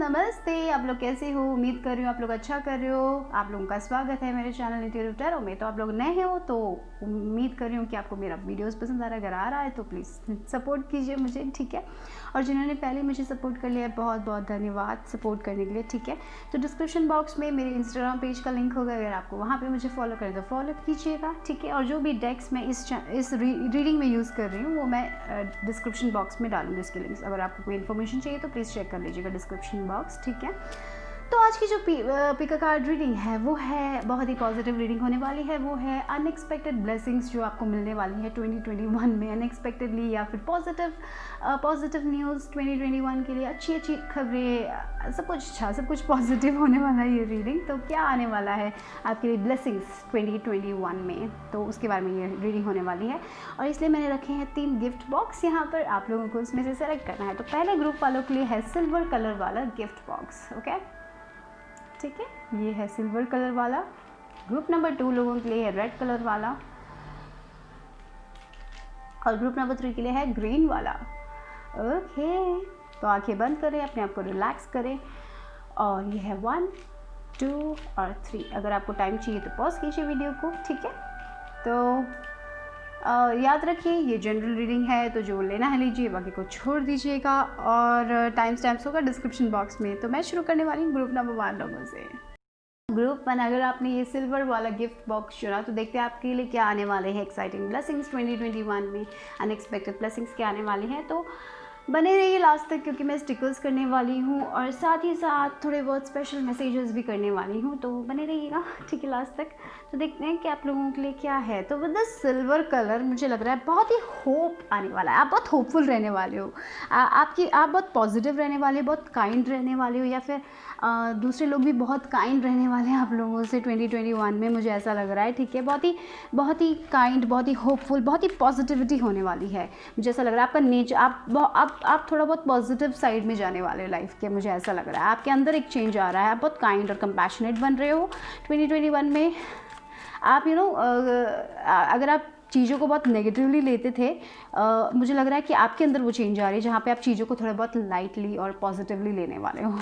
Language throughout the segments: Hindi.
नमस्ते। आप लोग कैसे हो? उम्मीद कर रही हूँ आप लोग अच्छा कर रहे हो। आप लोगों का स्वागत है मेरे चैनल नीति ट्यूटर में। तो आप लोग नए हो तो उम्मीद कर रही हूँ कि आपको मेरा वीडियोस पसंद आ रहा है। अगर आ रहा है तो प्लीज़ सपोर्ट कीजिए मुझे, ठीक है। और जिन्होंने पहले मुझे सपोर्ट कर लिया है, बहुत बहुत धन्यवाद सपोर्ट करने के लिए, ठीक है। तो डिस्क्रिप्शन बॉक्स में मेरे इंस्टाग्राम पेज का लिंक होगा, अगर आपको वहाँ पर मुझे फॉलो करें तो फॉलो कीजिएगा, ठीक है। और जो भी टेक्स्ट मैं इस रीडिंग में यूज़ कर रही हूँ वो मैं डिस्क्रिप्शन बॉक्स में डालूंगी इसके लिंक्स। अगर आपको कोई इन्फॉर्मेशन चाहिए तो प्लीज़ चेक कर लीजिएगा डिस्क्रिप्शन बॉक्स, ठीक है। तो आज की जो पिका कार्ड रीडिंग है वो है बहुत ही पॉजिटिव रीडिंग होने वाली है। वो है अनएक्सपेक्टेड ब्लेसिंग्स जो आपको मिलने वाली है 2021 में अनएक्सपेक्टेडली, या फिर पॉजिटिव न्यूज़ 2021 के लिए, अच्छी खबरें, सब कुछ अच्छा, सब कुछ पॉजिटिव होने वाला है ये रीडिंग। तो क्या आने वाला है आपके लिए ब्लेसिंग्स 2021 में, तो उसके बारे में ये रीडिंग होने वाली है। और इसलिए मैंने रखे हैं 3 गिफ्ट बॉक्स यहाँ पर, आप लोगों को इसमें से सेलेक्ट करना है। तो पहले ग्रुप वालों के लिए है सिल्वर कलर वाला गिफ्ट बॉक्स, ओके, ठीक है। ये है सिल्वर कलर वाला। ग्रुप नंबर 2 लोगों के लिए है रेड कलर वाला, और ग्रुप नंबर 3 के लिए है ग्रीन वाला, ओके। तो आंखें बंद करें, अपने आप को रिलैक्स करें, और ये है 1, 2 और 3। अगर आपको टाइम चाहिए तो पॉज कीजिए वीडियो को, ठीक है। तो याद रखिए ये जनरल रीडिंग है, तो जो लेना है लीजिए, बाकी को छोड़ दीजिएगा। और टाइम स्टैम्प्स होगा डिस्क्रिप्शन बॉक्स में। तो मैं शुरू करने वाली हूँ ग्रुप नंबर 1 लोगों से। ग्रुप 1, अगर आपने ये सिल्वर वाला गिफ्ट बॉक्स चुना तो देखते हैं आपके लिए क्या आने वाले हैं एक्साइटिंग ब्लेसिंग्स 2021 में, अनएक्सपेक्टेड ब्लेसिंग्स क्या आने वाले हैं। तो बने रहिए लास्ट तक, क्योंकि मैं स्टिकर्स करने वाली हूँ और साथ ही साथ थोड़े बहुत स्पेशल मैसेजेस भी करने वाली हूँ। तो बने रहिएगा, ठीक है, लास्ट तक। तो देखते हैं कि आप लोगों के लिए क्या है। तो विद द सिल्वर कलर मुझे लग रहा है बहुत ही होप आने वाला है। आप बहुत होपफुल रहने वाले हो, आप बहुत पॉजिटिव रहने वाले, बहुत काइंड रहने वाले हो, या फिर दूसरे लोग भी बहुत काइंड रहने वाले हैं आप लोगों से 2021 में, मुझे ऐसा लग रहा है, ठीक है। बहुत ही काइंड, बहुत ही होपफुल, बहुत ही पॉजिटिविटी होने वाली है, मुझे ऐसा लग रहा है। आपका नेचर, आप थोड़ा बहुत पॉजिटिव साइड में जाने वाले हो लाइफ के, मुझे ऐसा लग रहा है। आपके अंदर एक चेंज आ रहा है, आप बहुत काइंड और कंपैशनेट बन रहे हो 2021 में। आप अगर आप चीज़ों को बहुत नेगेटिवली लेते थे, मुझे लग रहा है कि आपके अंदर वो चेंज आ रही है, जहाँ पे आप चीज़ों को थोड़ा बहुत लाइटली और पॉजिटिवली लेने वाले हो।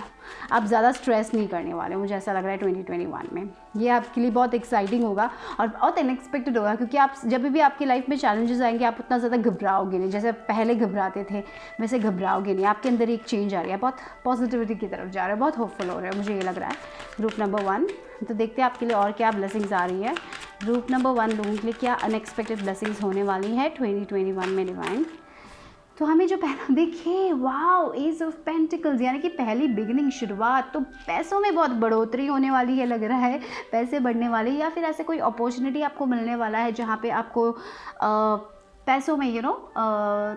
आप ज़्यादा स्ट्रेस नहीं करने वाले हो, मुझे ऐसा लग रहा है 2021 में। ये आपके लिए बहुत एक्साइटिंग होगा और बहुत अनएक्सपेक्टेड होगा, क्योंकि आप जब भी आपकी लाइफ में चैलेंजेस आएंगे आप उतना ज़्यादा घबराओगे नहीं, जैसे पहले घबराते थे वैसे घबराओगे नहीं। आपके अंदर एक चेंज आ रही है, बहुत पॉजिटिविटी की तरफ जा रहे हैं, बहुत होपफुल हो रहे हैं, मुझे ये लग रहा है ग्रुप नंबर 1। तो देखते हैं आपके लिए और क्या ब्लेसिंग्स आ रही है। ग्रुप नंबर 1 लोगों के लिए क्या अनएक्सपेक्टेड ब्लेसिंग्स होने वाली है 2021 में डिवाइन। तो हमें जो पहला देखिए, वाओ, एज ऑफ पेंटिकल्स, यानी कि पहली बिगिनिंग, शुरुआत। तो पैसों में बहुत बढ़ोतरी होने वाली है, लग रहा है पैसे बढ़ने वाले, या फिर ऐसे कोई अपॉर्चुनिटी आपको मिलने वाला है जहाँ पे आपको पैसों में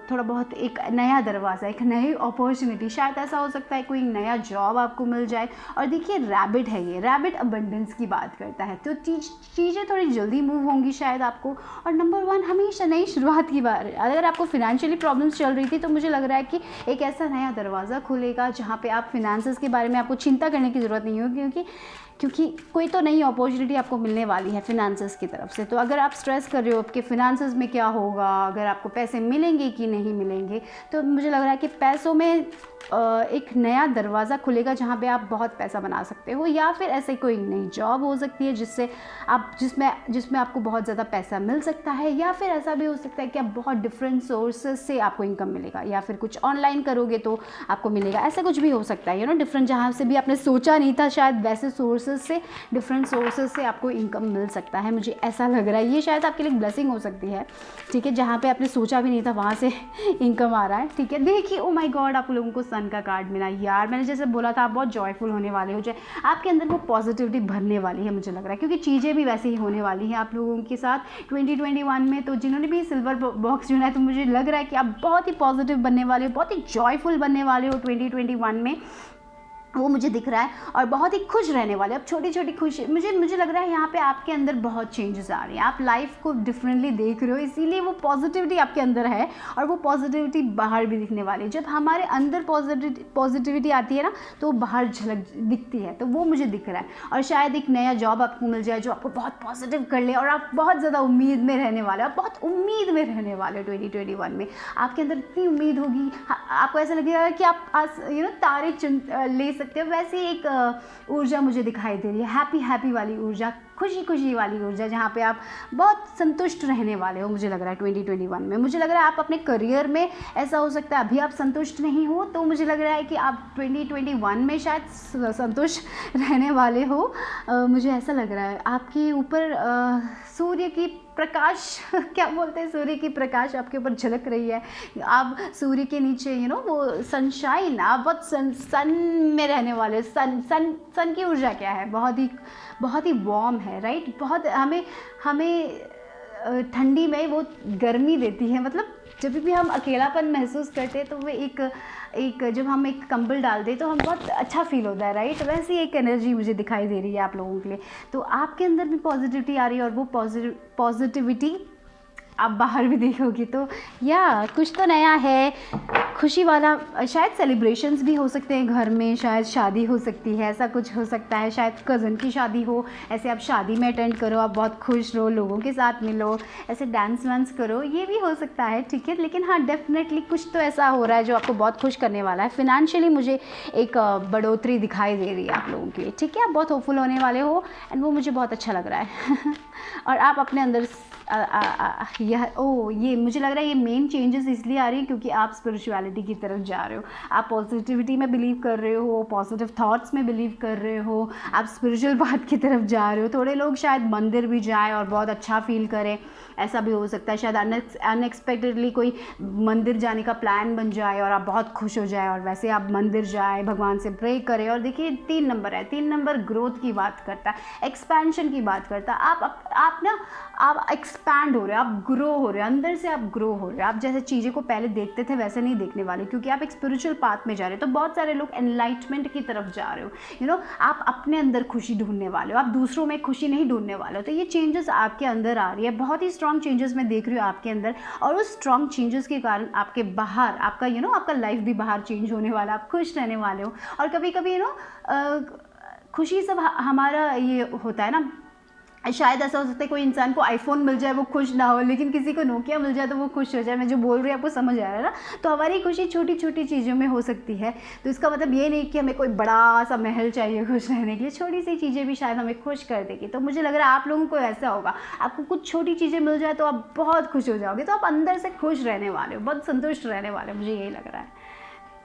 थोड़ा बहुत एक नया दरवाज़ा, एक नई अपॉर्चुनिटी, शायद ऐसा हो सकता है कोई नया जॉब आपको मिल जाए। और देखिए रैबिट है, ये रैबिट अबंडेंस की बात करता है, तो चीज़ें थोड़ी जल्दी मूव होंगी शायद आपको। और नंबर 1 हमेशा नई शुरुआत की बात। अगर आपको फिनेंशियली प्रॉब्लम्स चल रही थी तो मुझे लग रहा है कि एक ऐसा नया दरवाज़ा खुलेगा जहाँ पे आप फिनेंसेस के बारे में आपको चिंता करने की ज़रूरत नहीं होगी, क्योंकि कोई तो नई अपॉर्चुनिटी आपको मिलने वाली है फिनेंसेस की तरफ से। तो अगर आप स्ट्रेस कर रहे हो आपके फिनेंसेस में क्या होगा, अगर आपको पैसे मिलेंगे कि नहीं मिलेंगे, तो मुझे लग रहा है कि पैसों में एक नया दरवाज़ा खुलेगा जहाँ पे आप बहुत पैसा बना सकते हो, या फिर ऐसे कोई नई जॉब हो सकती है जिसमें आपको बहुत ज़्यादा पैसा मिल सकता है, या फिर ऐसा भी हो सकता है कि आप बहुत डिफरेंट सोर्सेज से आपको इनकम मिलेगा, या फिर कुछ ऑनलाइन करोगे तो आपको मिलेगा। ऐसा कुछ भी हो सकता है, डिफरेंट, जहाँ से भी आपने सोचा नहीं था, शायद वैसे सोर्सेज से, डिफरेंट सोर्सेज से आपको इनकम मिल सकता है, मुझे ऐसा लग रहा है। ये शायद आपके लिए ब्लेसिंग हो सकती है, ठीक है, जहाँ पे आपने सोचा भी नहीं था वहाँ से इनकम आ रहा है, ठीक है। देखिए, ओ माय गॉड, आप लोगों को सन का कार्ड मिला यार। मैंने जैसे बोला था, आप बहुत जॉयफुल होने वाले हो, आपके अंदर वो पॉजिटिविटी भरने वाली है, मुझे लग रहा है, क्योंकि चीज़ें भी वैसे ही होने वाली हैं आप लोगों के साथ 2021 में। तो जिन्होंने भी सिल्वर बॉक्स चुना है, तो मुझे लग रहा है कि आप बहुत ही पॉजिटिव बनने वाले हो, बहुत ही जॉयफुल बनने वाले हो 2021 में, वो मुझे दिख रहा है। और बहुत ही खुश रहने वाले, अब छोटी छोटी खुशी, मुझे लग रहा है यहाँ पे आपके अंदर बहुत चेंजेस आ रही हैं, आप लाइफ को डिफरेंटली देख रहे हो, इसीलिए वो पॉजिटिविटी आपके अंदर है और वो पॉजिटिविटी बाहर भी दिखने वाली है। जब हमारे अंदर पॉजिटिविटी आती है ना, तो बाहर झलक दिखती है, तो वो मुझे दिख रहा है। और शायद एक नया जॉब आपको मिल जाए जो आपको बहुत पॉजिटिव कर ले, और आप बहुत ज़्यादा उम्मीद में रहने वाले हो, आप बहुत उम्मीद में रहने वाले हो 2021 में। आपके अंदर इतनी उम्मीद होगी, आपको ऐसा लगेगा कि आप तारे ले सकते हो, वैसी एक ऊर्जा मुझे दिखाई दे रही है, हैप्पी वाली ऊर्जा, खुशी वाली ऊर्जा, जहाँ पे आप बहुत संतुष्ट रहने वाले हो। मुझे लग रहा है 2021 में, मुझे लग रहा है आप अपने करियर में, ऐसा हो सकता है अभी आप संतुष्ट नहीं हो, तो मुझे लग रहा है कि आप 2021 में शायद संतुष्ट रहने वाले हो। मुझे ऐसा लग रहा है आपके ऊपर सूर्य की प्रकाश क्या बोलते हैं, सूर्य की प्रकाश आपके ऊपर झलक रही है। आप सूर्य के नीचे वो सनशाइन, आप बहुत सन में रहने वाले। सन की ऊर्जा क्या है, बहुत ही वार्म है, राइट। बहुत हमें ठंडी में वो गर्मी देती है। मतलब जब भी हम अकेलापन महसूस करते हैं तो वो एक जब हम एक कंबल डालते हैं तो हम बहुत अच्छा फील होता है, राइट। वैसी एक एनर्जी मुझे दिखाई दे रही है आप लोगों के लिए। तो आपके अंदर भी पॉजिटिविटी आ रही है और वो पॉजिटिविटी आप बाहर भी देखोगे तो या कुछ तो नया है, खुशी वाला। शायद सेलिब्रेशंस भी हो सकते हैं घर में, शायद शादी हो सकती है, ऐसा कुछ हो सकता है। शायद कज़न की शादी हो, ऐसे आप शादी में अटेंड करो, आप बहुत खुश रहो, लोगों के साथ मिलो, ऐसे डांस वांस करो, ये भी हो सकता है, ठीक है। लेकिन हाँ, डेफिनेटली कुछ तो ऐसा हो रहा है जो आपको बहुत खुश करने वाला है। फिनेंशियली मुझे एक बढ़ोतरी दिखाई दे रही है आप लोगों के लिए, ठीक है। आप बहुत होपफुल होने वाले हो एंड वो मुझे बहुत अच्छा लग रहा है और आप अपने अंदर ये मुझे लग रहा है ये मेन चेंजेस इसलिए आ रही है क्योंकि आप स्पिरिचुअलिटी की तरफ जा रहे हो, आप पॉजिटिविटी में बिलीव कर रहे हो, पॉजिटिव थॉट्स में बिलीव कर रहे हो, आप स्पिरिचुअल बात की तरफ जा रहे हो। थोड़े लोग शायद मंदिर भी जाएं और बहुत अच्छा फील करें, ऐसा भी हो सकता है। शायद अनएक्सपेक्टेडली कोई मंदिर जाने का प्लान बन जाए और आप बहुत खुश हो जाए और वैसे आप मंदिर जाए, भगवान से प्रे करें। और देखिए 3 नंबर है, 3 नंबर ग्रोथ की बात करता है, एक्सपेंशन की बात करता है। आप एक्सपैंड हो रहे हो, आप ग्रो हो रहे हो, अंदर से आप ग्रो हो रहे हो। आप जैसे चीज़ें को पहले देखते थे वैसे नहीं देखने वाले, क्योंकि आप एक स्पिरिचुअल पाथ में जा रहे हो। तो बहुत सारे लोग एनलाइटमेंट की तरफ जा रहे हो, आप अपने अंदर खुशी ढूंढने वाले हो, आप दूसरों में खुशी नहीं ढूंढने वाले हो। तो ये चेंजेस आपके अंदर आ रही है, बहुत ही स्ट्रॉन्ग चेंजेस मैं देख रही हूँ आपके अंदर। और उस स्ट्रॉन्ग चेंजेस के कारण आपके बाहर आपका आपका लाइफ भी बाहर चेंज होने वाला, आप खुश रहने वाले हो। और कभी कभी खुशी सब हमारा ये होता है ना, शायद ऐसा हो सकता है कोई इंसान को आईफोन मिल जाए वो खुश ना हो, लेकिन किसी को नोकिया मिल जाए तो वो खुश हो जाए। मैं जो बोल रही हूँ आपको समझ आ रहा है ना। तो हमारी खुशी छोटी छोटी चीज़ों में हो सकती है। तो इसका मतलब ये नहीं कि हमें कोई बड़ा सा महल चाहिए खुश रहने के लिए, छोटी सी चीज़ें भी शायद हमें खुश कर देगी। तो मुझे लग रहा है आप लोगों को ऐसा होगा, आपको कुछ छोटी चीज़ें मिल जाए तो आप बहुत खुश हो जाओगे, तो आप अंदर से खुश रहने वाले हो, बहुत संतुष्ट रहने वाले हो, मुझे यही लग रहा है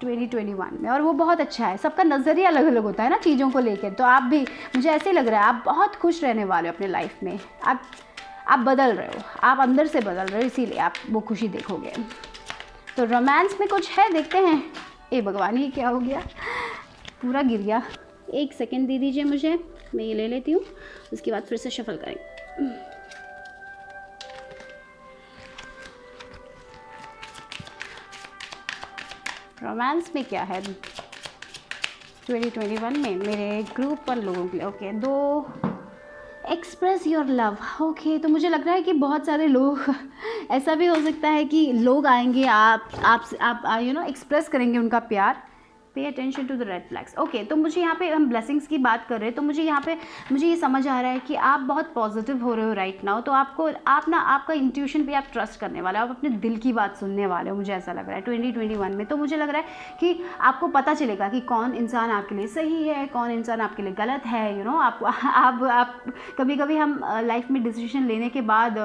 2021 में। और वो बहुत अच्छा है, सबका नज़रिया अलग अलग होता है ना चीज़ों को लेकर। तो आप भी, मुझे ऐसे ही लग रहा है आप बहुत खुश रहने वाले हो अपने लाइफ में। आप बदल रहे हो, आप अंदर से बदल रहे हो, इसीलिए आप वो खुशी देखोगे। तो रोमांस में कुछ है, देखते हैं। ए भगवान, ये क्या हो गया, पूरा गिर गया। 1 सेकेंड दे दीजिए मुझे, मैं ये ले लेती हूँ, उसके बाद फिर से शफल करेंगे। रोमांस में क्या है 2021 में मेरे ग्रुप 1 लोगों के लिए? Okay, 2 express your love. Okay, तो मुझे लग रहा है कि बहुत सारे लोग ऐसा भी हो सकता है कि लोग आएंगे, आप एक्सप्रेस करेंगे उनका प्यार। Pay attention to the red flags. Okay, तो मुझे यहाँ पे हम ब्लेसिंग्स की बात कर रहे हैं, तो मुझे यहाँ पे ये समझ आ रहा है कि आप बहुत पॉजिटिव हो रहे हो राइट नाउ। तो आपका इंट्यूशन पे आप ट्रस्ट करने वाले हो, आप अपने दिल की बात सुनने वाले हो, मुझे ऐसा लग रहा है 2021 में। तो मुझे लग रहा है कि आपको पता चलेगा कि कौन इंसान आपके लिए सही है, कौन इंसान आपके लिए गलत है। आप कभी हम लाइफ में डिसीजन लेने के बाद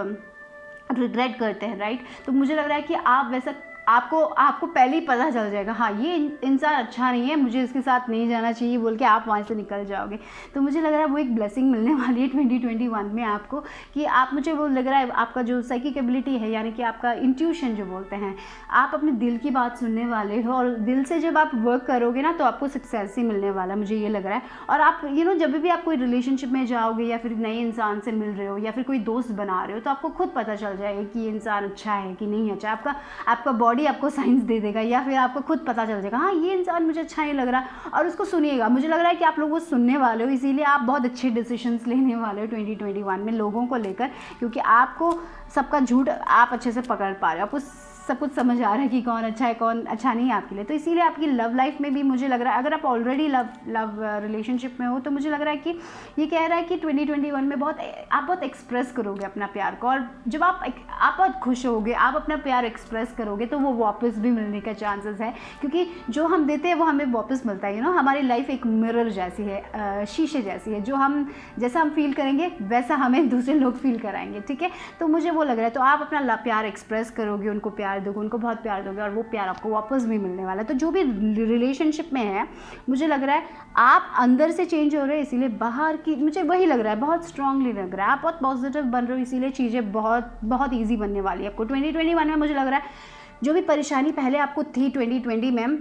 रिग्रेट करते हैं, राइट। तो मुझे लग रहा है कि आप वैसा आपको पहले ही पता चल जाएगा, हाँ ये इंसान अच्छा नहीं है, मुझे इसके साथ नहीं जाना चाहिए बोल के आप वहाँ से निकल जाओगे। तो मुझे लग रहा है वो एक ब्लेसिंग मिलने वाली है 2021 में आपको, कि मुझे वो लग रहा है आपका जो साइकिक एबिलिटी है, यानी कि आपका इंट्यूशन जो बोलते हैं, आप अपने दिल की बात सुनने वाले हो। और दिल से जब आप वर्क करोगे ना तो आपको सक्सेस ही मिलने वाला है, मुझे ये लग रहा है। और आप जब भी आप कोई रिलेशनशिप में जाओगे या फिर नए इंसान से मिल रहे हो या फिर कोई दोस्त बना रहे हो, तो आपको खुद पता चल जाएगा कि ये इंसान अच्छा है कि नहीं अच्छा। आपका बॉडी आपको साइंस दे देगा या फिर आपको खुद पता चल जाएगा, हाँ ये इंसान मुझे अच्छा नहीं लग रहा, और उसको सुनिएगा। मुझे लग रहा है कि आप लोग वो सुनने वाले हो, इसीलिए आप बहुत अच्छे डिसीजंस लेने वाले हो 2021 में लोगों को लेकर, क्योंकि आपको सबका झूठ आप अच्छे से पकड़ पा रहे हो, आपको सब कुछ समझ आ रहा है कि कौन अच्छा है कौन अच्छा नहीं है आपके लिए। तो इसीलिए आपकी लव लाइफ में भी मुझे लग रहा है, अगर आप ऑलरेडी लव रिलेशनशिप में हो तो मुझे लग रहा है कि ये कह रहा है कि 2021 में आप बहुत एक्सप्रेस करोगे अपना प्यार को, और जब आप बहुत खुश होगे, आप अपना प्यार एक्सप्रेस करोगे तो वो वापस भी मिलने का चांसेस है, क्योंकि जो हम देते हैं वो हमें वापस मिलता है। हमारी लाइफ एक मिरर जैसी है, शीशे जैसी है, जो हम जैसा हम फील करेंगे वैसा हमें दूसरे लोग फील कराएंगे, ठीक है। तो मुझे वो लग रहा है, तो आप अपना प्यार एक्सप्रेस करोगे, उनको प्यार दोगे, उनको बहुत प्यार दोगे, और वो प्यार आपको वापस भी मिलने वाला है। तो जो भी रिलेशनशिप में है, मुझे लग रहा है आप अंदर से चेंज हो रहे हैं, इसीलिए बाहर की, मुझे वही लग रहा है, बहुत स्ट्रांगली लग रहा है, आप बहुत पॉजिटिव बन रहे हो, इसीलिए चीज़ें बहुत बहुत ईजी बनने वाली है आपको 2021 में। मुझे लग रहा है जो भी परेशानी पहले आपको थी 2020 में,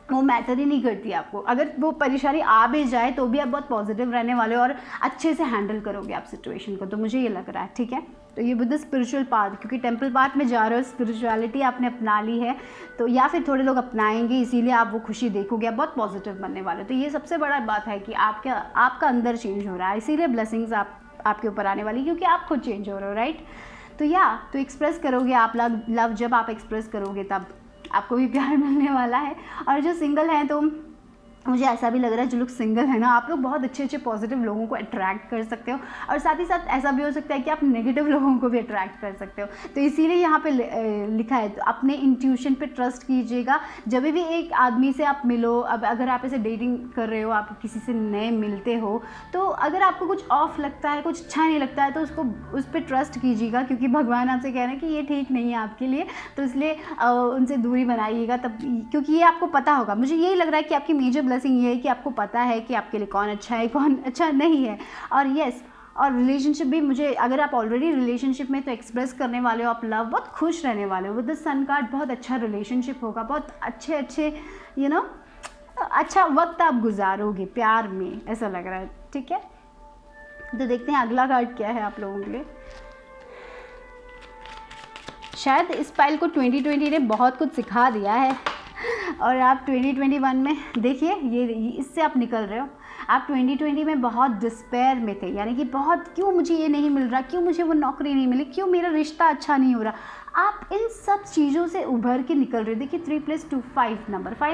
वो मैटर ही नहीं करती आपको। अगर वो परेशानी आ भी जाए तो भी आप बहुत पॉजिटिव रहने वाले हो और अच्छे से हैंडल करोगे आप सिचुएशन को। तो मुझे ये लग रहा है, ठीक है। तो ये विद द स्पिरिचुअल पाथ, क्योंकि टेम्पल पाथ में जा रहे हो, स्पिरिचुअलिटी आपने अपना ली है, तो या फिर थोड़े लोग अपनाएंगे, इसीलिए आप वो खुशी देखोगे, आप बहुत पॉजिटिव बनने वाले हो। तो ये सबसे बड़ा बात है कि आपका अंदर चेंज हो रहा है, इसीलिए ब्लेसिंग्स आपके ऊपर आने वाली, क्योंकि आप खुद चेंज हो रहे हो, राइट। तो एक्सप्रेस करोगे आप लव, जब आप एक्सप्रेस करोगे तब आपको भी प्यार मिलने वाला है। और जो सिंगल हैं, तो मुझे ऐसा भी लग रहा है जो लोग सिंगल है ना, आप लोग बहुत अच्छे पॉजिटिव लोगों को अट्रैक्ट कर सकते हो, और साथ ही साथ ऐसा भी हो सकता है कि आप नेगेटिव लोगों को भी अट्रैक्ट कर सकते हो। तो इसीलिए यहाँ पे लिखा है, तो अपने इंट्यूशन पे ट्रस्ट कीजिएगा। जब भी एक आदमी से आप मिलो, अब अगर आप ऐसे डेटिंग कर रहे हो, आप किसी से नए मिलते हो, तो अगर आपको कुछ ऑफ लगता है, कुछ अच्छा नहीं लगता है, तो उस पर ट्रस्ट कीजिएगा, क्योंकि भगवान आपसे कह रहे हैं कि ये ठीक नहीं है आपके लिए, तो इसलिए उनसे दूरी बनाइएगा तब, क्योंकि ये आपको पता होगा। मुझे यही लग रहा है कि आपकी मेजर ब्लेसिंग ये है कि आपको पता है कि आपके लिए कौन अच्छा है, कौन अच्छा नहीं है। और यस, और रिलेशनशिप भी, मुझे अगर आप ऑलरेडी रिलेशनशिप में, तो एक्सप्रेस करने वाले हो आप लव, बहुत खुश रहने वाले हो। विद द सन कार्ड बहुत अच्छा रिलेशनशिप होगा, बहुत अच्छे अच्छा वक्त आप गुजारोगे प्यार में, ऐसा लग रहा है, ठीक है। तो देखते हैं अगला कार्ड क्या है आप लोगों के लिए। शायद इस पाइल को 2020 ने बहुत कुछ सिखा दिया है, और आप 2021 में देखिए, ये इससे आप निकल रहे हो। आप 2020 में बहुत डिस्पेयर में थे, यानी कि बहुत, क्यों मुझे ये नहीं मिल रहा, क्यों मुझे वो नौकरी नहीं मिली, क्यों मेरा रिश्ता अच्छा नहीं हो रहा। आप इन सब चीज़ों से उभर के निकल रहे हो। देखिए 3 + 2 5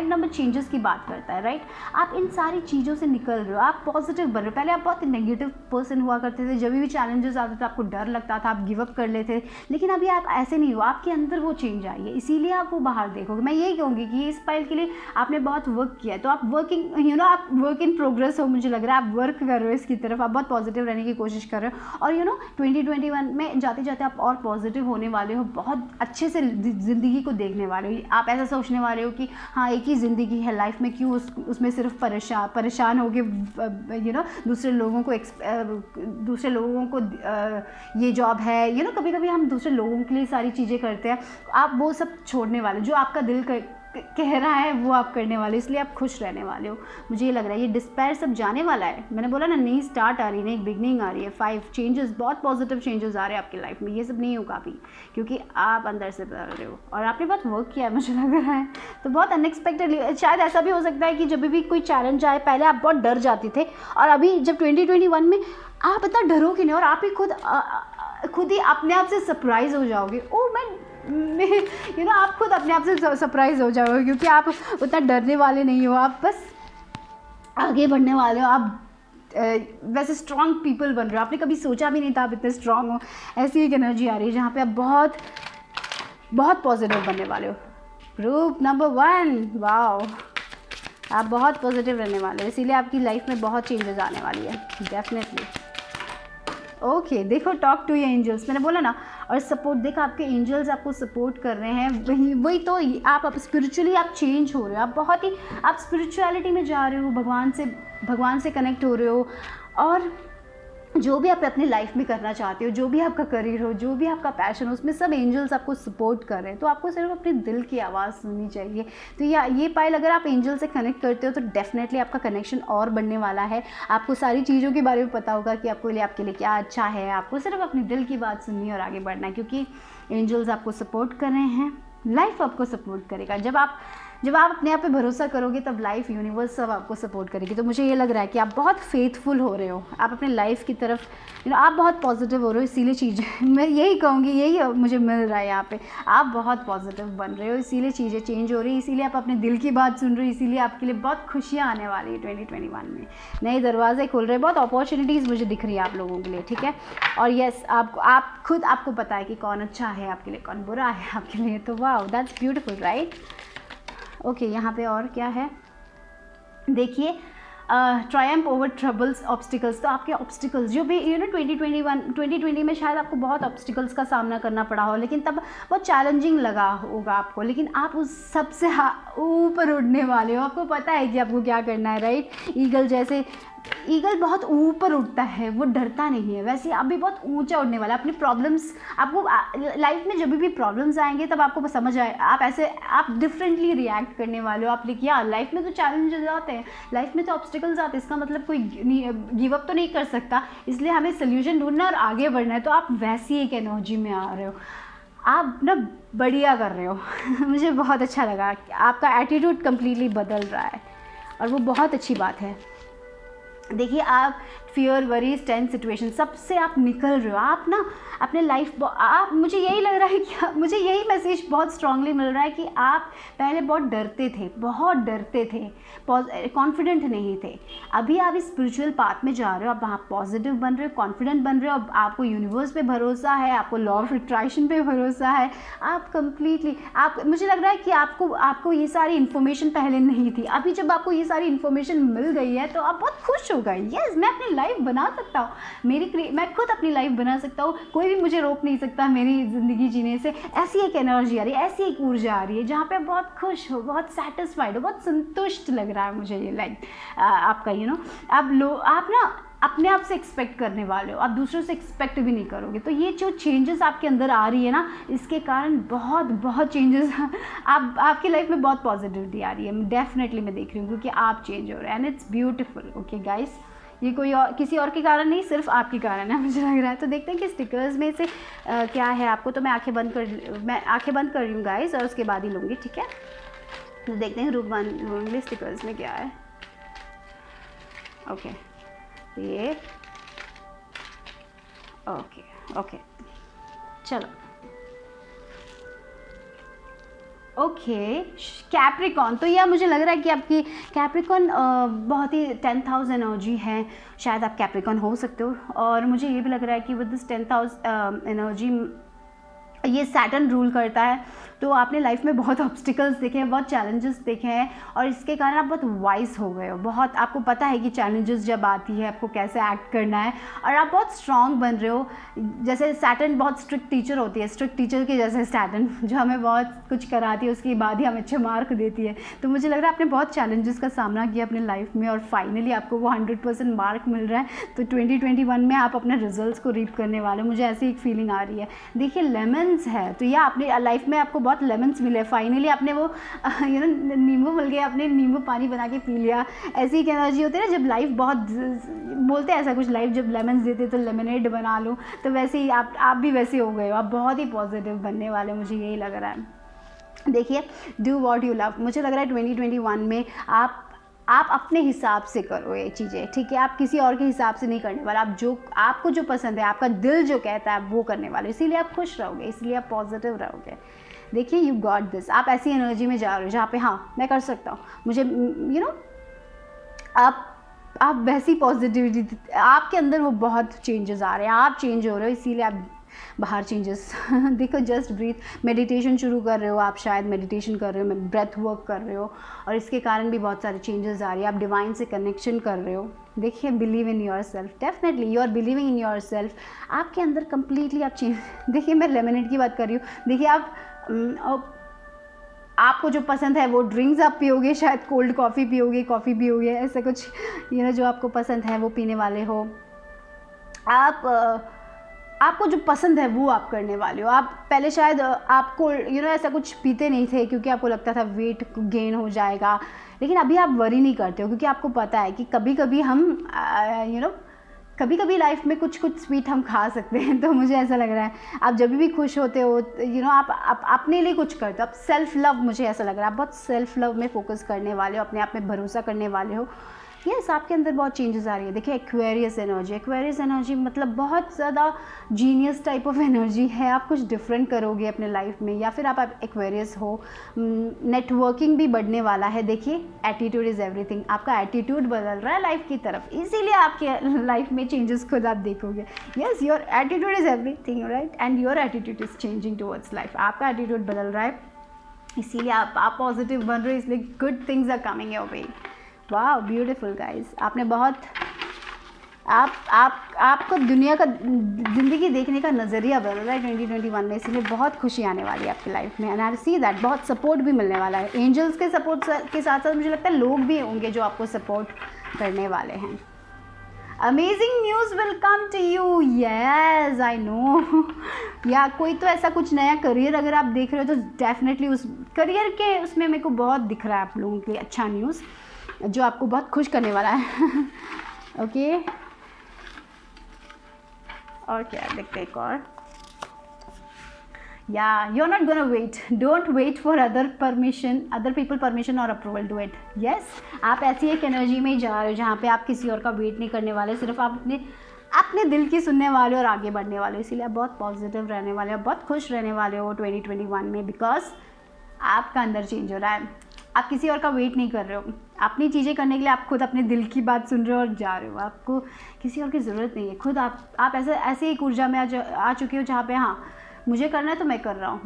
नंबर चेंजेस की बात करता है, राइट। आप इन सारी चीज़ों से निकल रहे हो, आप पॉजिटिव बन रहे हो। पहले आप बहुत नेगेटिव पर्सन हुआ करते थे, जब भी चैलेंजेस आते थे आपको डर लगता था, आप गिव अप कर लेते थे, लेकिन अभी आप ऐसे नहीं हो, आपके अंदर वो चेंज आई है, इसीलिए आप वो बाहर देखोगे। मैं यही कहूँगी कि इस पाइल के लिए आपने बहुत वर्क किया है, तो आप वर्किंग आप वर्क इन प्रोग्रेस हो। मुझे लग रहा है आप वर्क कर रहे हो इसकी तरफ, आप बहुत पॉजिटिव रहने की कोशिश कर रहे हो, और 2021 में जाते जाते आप और पॉजिटिव होने वाले हो, बहुत अच्छे से ज़िंदगी को देखने वाले हो। आप ऐसा सोचने वाले हो कि हाँ, एक ही ज़िंदगी है लाइफ में, क्यों उसमें सिर्फ परेशान हो के दूसरे लोगों को ये जॉब है, कभी कभी हम दूसरे लोगों के लिए सारी चीज़ें करते हैं। आप वो सब छोड़ने वाले, जो आपका दिल कह रहा है वो आप करने वाले, इसलिए आप खुश रहने वाले हो। मुझे ये लग रहा है ये डिस्पेयर सब जाने वाला है। मैंने बोला ना, नई स्टार्ट आ रही है, नई बिगनिंग आ रही है। 5 चेंजेस, बहुत पॉजिटिव चेंजेस आ रहे हैं आपकी लाइफ में। ये सब नहीं होगा अभी, क्योंकि आप अंदर से बढ़ रहे हो और आपने बहुत वर्क किया है, मुझे लग रहा है। तो बहुत अनएक्सपेक्टेडली, शायद ऐसा भी हो सकता है कि जब भी कोई चैलेंज आए, पहले आप बहुत डर जाते थे, और अभी जब 2021 में आप इतना डरोगे नहीं, और आप ही खुद ही अपने आप से सरप्राइज हो जाओगे। ओ मैं आप खुद अपने आप से सरप्राइज हो जाओगे, क्योंकि आप उतना डरने वाले नहीं हो, आप बस आगे बढ़ने वाले हो। आप वैसे स्ट्रॉन्ग पीपल बन रहे हो, आपने कभी सोचा भी नहीं था आप इतने स्ट्रॉन्ग हो। ऐसी एक एनर्जी आ रही है जहाँ पे आप बहुत बहुत पॉजिटिव बनने वाले हो। प्रूफ नंबर 1, वाओ, आप बहुत पॉजिटिव रहने वाले हो, इसीलिए आपकी लाइफ में बहुत चेंजेस आने वाली है, डेफिनेटली। ओके, देखो टॉक टू योर एंजल्स, मैंने बोला ना। और सपोर्ट, देखो आपके एंजल्स आपको सपोर्ट कर रहे हैं, वही तो आप स्पिरिचुअली आप चेंज हो रहे हो, आप स्पिरिचुअलिटी में जा रहे हो, भगवान से कनेक्ट हो रहे हो। और जो भी आप अपनी लाइफ में करना चाहते हो, जो भी आपका करियर हो, जो भी आपका पैशन हो, उसमें सब एंजल्स आपको सपोर्ट कर रहे हैं। तो आपको सिर्फ अपने दिल की आवाज़ सुननी चाहिए। तो ये पाइल अगर आप एंजल से कनेक्ट करते हो तो डेफिनेटली आपका कनेक्शन और बढ़ने वाला है। आपको सारी चीज़ों के बारे में पता होगा कि आपके लिए क्या अच्छा है। आपको सिर्फ अपनी दिल की बात सुननी और आगे बढ़ना है, क्योंकि एंजल्स आपको सपोर्ट कर रहे हैं, लाइफ आपको सपोर्ट करेगा। जब आप जब आप अपने आप पे भरोसा करोगे तब लाइफ, यूनिवर्स सब आपको सपोर्ट करेगी। तो मुझे ये लग रहा है कि आप बहुत फेथफुल हो रहे हो, आप अपने लाइफ की तरफ आप बहुत पॉजिटिव हो रहे हो, इसीलिए चीज़ें मैं यही कहूँगी, यही मुझे मिल रहा है यहाँ पे, आप बहुत पॉजिटिव बन रहे हो, इसीलिए चीज़ें चेंज हो रही है, इसीलिए आप अपने दिल की बात सुन रहे हो, इसीलिए आपके लिए बहुत खुशियाँ आने वाली है 2021 में, नए दरवाजे खुल रहे हैं, बहुत अपॉर्चुनिटीज़ मुझे दिख रही है आप लोगों के लिए, ठीक है। और यस, आप खुद आपको पता है कि कौन अच्छा है आपके लिए, कौन बुरा है आपके लिए, तो wow that's beautiful, right. Okay, यहाँ पे और क्या है देखिए, ट्रायम्फ ओवर ट्रबल्स, ऑब्स्टिकल्स। तो आपके ऑब्स्टिकल्स जो भी 2020 में शायद आपको बहुत ऑब्स्टिकल्स का सामना करना पड़ा हो, लेकिन तब बहुत चैलेंजिंग लगा होगा आपको, लेकिन आप उस सबसे ऊपर उड़ने वाले हो, आपको पता है कि आपको क्या करना है, राइट। ईगल जैसे, ईगल बहुत ऊपर उड़ता है, वो डरता नहीं है, वैसे आप भी बहुत ऊंचा उड़ने वाला है। अपनी प्रॉब्लम्स, आपको लाइफ में जब भी प्रॉब्लम्स आएंगे तब आपको समझ आए, आप डिफरेंटली रिएक्ट करने वाले हो। आप लिखिए यार, लाइफ में तो चैलेंजेस आते हैं, लाइफ में तो ऑब्स्टिकल्स आते हैं, इसका मतलब कोई गिव अप तो नहीं कर सकता, इसलिए हमें सोल्यूशन ढूंढना और आगे बढ़ना है। तो आप वैसी एक एनर्जी में आ रहे हो, आप ना बढ़िया कर रहे हो मुझे बहुत अच्छा लगा, आपका एटीट्यूड कम्प्लीटली बदल रहा है और वो बहुत अच्छी बात है। देखिए, आप फियर, वरीज, टेंस सिचुएशन सबसे आप निकल रहे हो, आप ना अपने लाइफ, आप, मुझे यही लग रहा है कि मुझे यही मैसेज बहुत स्ट्रांगली मिल रहा है कि आप पहले बहुत डरते थे, बहुत डरते थे, कॉन्फिडेंट नहीं थे। अभी आप इस स्पिरिचुअल पाथ में जा रहे हो, अब आप पॉजिटिव बन रहे हो, कॉन्फिडेंट बन रहे हो, अब आपको यूनिवर्स पे भरोसा है, आपको लॉ ऑफ अट्रैक्शन पे भरोसा है, आप कंप्लीटली, आप, मुझे लग रहा है कि आपको ये सारी इन्फॉर्मेशन पहले नहीं थी, अभी जब आपको ये सारी इन्फॉर्मेशन मिल गई है तो आप बहुत खुश हो गए। यस, मैं अपनी लाइफ बना सकता हूँ, मैं खुद अपनी लाइफ बना सकता हूँ, कोई भी मुझे रोक नहीं सकता मेरी ज़िंदगी जीने से। ऐसी एक एनर्जी आ रही है, ऐसी एक ऊर्जा आ रही है जहाँ पे आप बहुत खुश हो, बहुत सेटिस्फाइड हो, बहुत संतुष्ट लग रहा है मुझे ये लाइफ आपका, आप ना अपने आप से एक्सपेक्ट करने वाले हो, आप दूसरों से एक्सपेक्ट भी नहीं करोगे। तो ये जो चेंजेस आपके अंदर आ रही है ना, इसके कारण बहुत बहुत चेंजेस आपकी लाइफ में बहुत पॉजिटिविटी आ रही है, डेफिनेटली मैं देख रही हूँ, क्योंकि आप चेंज हो रहे हैं and it's beautiful. Okay guys, ये कोई और, किसी और के कारण नहीं, सिर्फ आपके कारण है मुझे लग रहा है। तो देखते हैं कि स्टिकर्स में से क्या है आपको। तो मैं आंखें बंद कर रही हूँ गाइस, और उसके बाद ही लूँगी, ठीक है। तो देखते हैं रूम स्टिकर्स में क्या है। ओके, ये ओके चलो। Okay, Capricorn. तो यह मुझे लग रहा है कि आपकी कैप्रिकॉन बहुत ही 10,000 एनर्जी है, शायद आप कैप्रिकॉन हो सकते हो। और मुझे ये भी लग रहा है कि विद दिस 10,000 एनर्जी ये सैटर्न रूल करता है, तो आपने लाइफ में बहुत ऑब्स्टिकल्स देखे हैं, बहुत चैलेंजेस देखे हैं, और इसके कारण आप बहुत वाइज हो गए हो, बहुत आपको पता है कि चैलेंजेस जब आती है आपको कैसे एक्ट करना है, और आप बहुत स्ट्रांग बन रहे हो। जैसे सैटर्न बहुत स्ट्रिक्ट टीचर होती है, स्ट्रिक्ट टीचर के जैसे सैटर्न जो हमें बहुत कुछ कराती है, उसके बाद ही हमें अच्छे मार्क देती है। तो मुझे लग रहा है आपने बहुत चैलेंजेस का सामना किया अपने लाइफ में, और फाइनली आपको वो 100% मार्क मिल रहा है। तो 2021 में आप अपने रिजल्ट्स को रीप करने वाले हो, मुझे ऐसी एक फीलिंग आ रही है। देखिए, लेमन्स है, तो यह अपनी लाइफ में आपको बहुत लेमन्स मिले, फाइनली आपने वो नींबू मिल गया, आपने नींबू पानी बना के पी लिया। ऐसी एक एनर्जी होती है ना, जब लाइफ बहुत, बोलते हैं ऐसा कुछ, लाइफ जब लेमन्स देते तो लेमनेड बना लो, तो वैसे ही आप भी वैसे हो गए हो, आप बहुत ही पॉजिटिव बनने वाले, मुझे यही लग रहा है। देखिए, डू वॉट यू लव, मुझे लग रहा है 2021 में आप अपने हिसाब से करो ये चीज़ें, ठीक है। आप किसी और के हिसाब से नहीं करने वाले, आपको जो पसंद है, आपका दिल जो कहता है, आप वो करने वाले, इसीलिए आप खुश रहोगे, इसलिए आप पॉजिटिव रहोगे। देखिए, यू गॉट दिस, आप ऐसी एनर्जी में जा रहे हो जहाँ पे हाँ मैं कर सकता हूँ, मुझे आप वैसी पॉजिटिविटी आपके अंदर, वो बहुत चेंजेस आ रहे हैं, आप चेंज हो रहे हो, इसीलिए आप बाहर चेंजेस देखो, जस्ट ब्रीथ, मेडिटेशन शुरू कर रहे हो, आप शायद मेडिटेशन कर रहे हो, ब्रेथ वर्क कर रहे हो, और इसके कारण भी बहुत सारे चेंजेस आ रही है, आप डिवाइन से कनेक्शन कर रहे हो। देखिए, believe in yourself, definitely you are believing in yourself, आपके अंदर कम्प्लीटली आप चेंज। देखिए, मैं लेमनेड की बात कर रही हूँ, देखिए आपको जो पसंद है वो ड्रिंक्स आप पियोगे, शायद कोल्ड कॉफ़ी पियोगे, ऐसा कुछ जो आपको पसंद है वो पीने वाले हो। आपको जो पसंद है वो आप करने वाले हो। आप पहले शायद आपको ऐसा कुछ पीते नहीं थे, क्योंकि आपको लगता था वेट गेन हो जाएगा, लेकिन अभी आप वरी नहीं करते हो, क्योंकि आपको पता है कि कभी कभी हम कभी कभी लाइफ में कुछ कुछ स्वीट हम खा सकते हैं। तो मुझे ऐसा लग रहा है आप जब भी खुश होते हो आप अपने लिए कुछ करते हो, आप सेल्फ लव, मुझे ऐसा लग रहा है आप बहुत सेल्फ लव में फोकस करने वाले हो, अपने आप में भरोसा करने वाले हो। यस, आपके अंदर बहुत चेंजेस आ रही है। देखिए एक्वेरियस एनर्जी मतलब बहुत ज़्यादा जीनियस टाइप ऑफ एनर्जी है। आप कुछ डिफरेंट करोगे अपने लाइफ में, या फिर आप एक्वेरियस हो। नेटवर्किंग भी बढ़ने वाला है। देखिए एटीट्यूड इज़ एवरीथिंग, आपका एटीट्यूड बदल रहा है लाइफ की तरफ, इसीलिए आपके लाइफ में चेंजेस खुद आप देखोगे। Yes, your attitude is everything, right, and your attitude is changing towards life. आपका एटीट्यूड बदल रहा है, इसीलिए आप पॉजिटिव बन रहे हो, इसलिए good things are coming your way. वाह, ब्यूटीफुल गाइस, आपने बहुत आपको दुनिया का, ज़िंदगी देखने का नज़रिया बदल रहा है 2021 में, इसलिए बहुत खुशी आने वाली है आपकी लाइफ में। एंड आई सी दैट बहुत सपोर्ट भी मिलने वाला है। एंजल्स के सपोर्ट के साथ साथ मुझे लगता है लोग भी होंगे जो आपको सपोर्ट करने वाले हैं। Amazing news will come to you, yes I know. या कोई तो ऐसा कुछ नया करियर अगर आप देख रहे हो तो डेफिनेटली उस करियर के उसमें मेरे को बहुत दिख रहा है आप लोगों के लिए अच्छा न्यूज़ जो आपको बहुत खुश करने वाला है। ओके, और क्या देखते हैं एक और। या you are not gonna wait, don't wait for other people permission और अप्रूवल, डू इट। यस, आप ऐसी एक एनर्जी में जा रहे हो जहाँ पे आप किसी और का वेट नहीं करने वाले, सिर्फ आप अपने दिल की सुनने वाले और आगे बढ़ने वाले हो। इसीलिए आप बहुत पॉजिटिव रहने वाले हो, बहुत खुश रहने वाले हो 2021 में, बिकॉज आपका अंदर चेंज हो रहा है। आप किसी और का वेट नहीं कर रहे हो, अपनी चीज़ें करने के लिए आप खुद अपने दिल की बात सुन रहे हो और जा रहे हो। आपको किसी और की ज़रूरत नहीं है, खुद आप ऐसे एक ऊर्जा में आ चुके हो जहाँ पे हाँ मुझे करना है तो मैं कर रहा हूँ,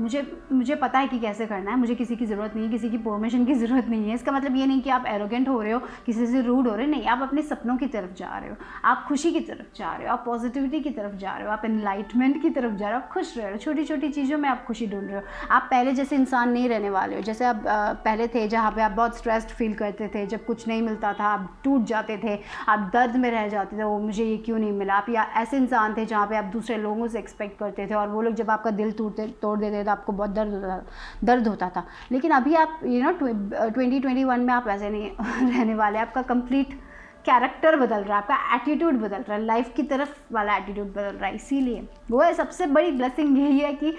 मुझे पता है कि कैसे करना है, मुझे किसी की ज़रूरत नहीं है, किसी की परमिशन की ज़रूरत नहीं है। इसका मतलब ये नहीं कि आप एरोगेंट हो रहे हो, किसी से रूड हो रहे हो, नहीं, आप अपने सपनों की तरफ जा रहे हो, आप खुशी की तरफ जा रहे हो, आप पॉजिटिविटी की तरफ जा रहे हो, आप एनलाइटमेंट की तरफ जा रहे हो, आप खुश रह रहे हो, छोटी छोटी चीज़ों में आप खुशी ढूंढ रहे हो। आप पहले जैसे इंसान नहीं रहने वाले हो, जैसे आप पहले थे जहाँ पर आप बहुत स्ट्रेस्ड फील करते थे, जब कुछ नहीं मिलता था आप टूट जाते थे, आप दर्द में रह जाते थे, वो मुझे ये क्यों नहीं मिला। आप या ऐसे इंसान थे जहाँ पर आप दूसरे लोगों से एक्सपेक्ट करते थे और वो लोग जब आपका दिल तोड़ देते तो आपको बहुत दर्द होता था। लेकिन अभी आप 2021 में आप ऐसे नहीं रहने वाले। आपका कंप्लीट कैरेक्टर बदल रहा है, आपका एटीट्यूड बदल रहा है, लाइफ की तरफ वाला एटीट्यूड बदल रहा है। इसीलिए वो है सबसे बड़ी ब्लेसिंग यही है कि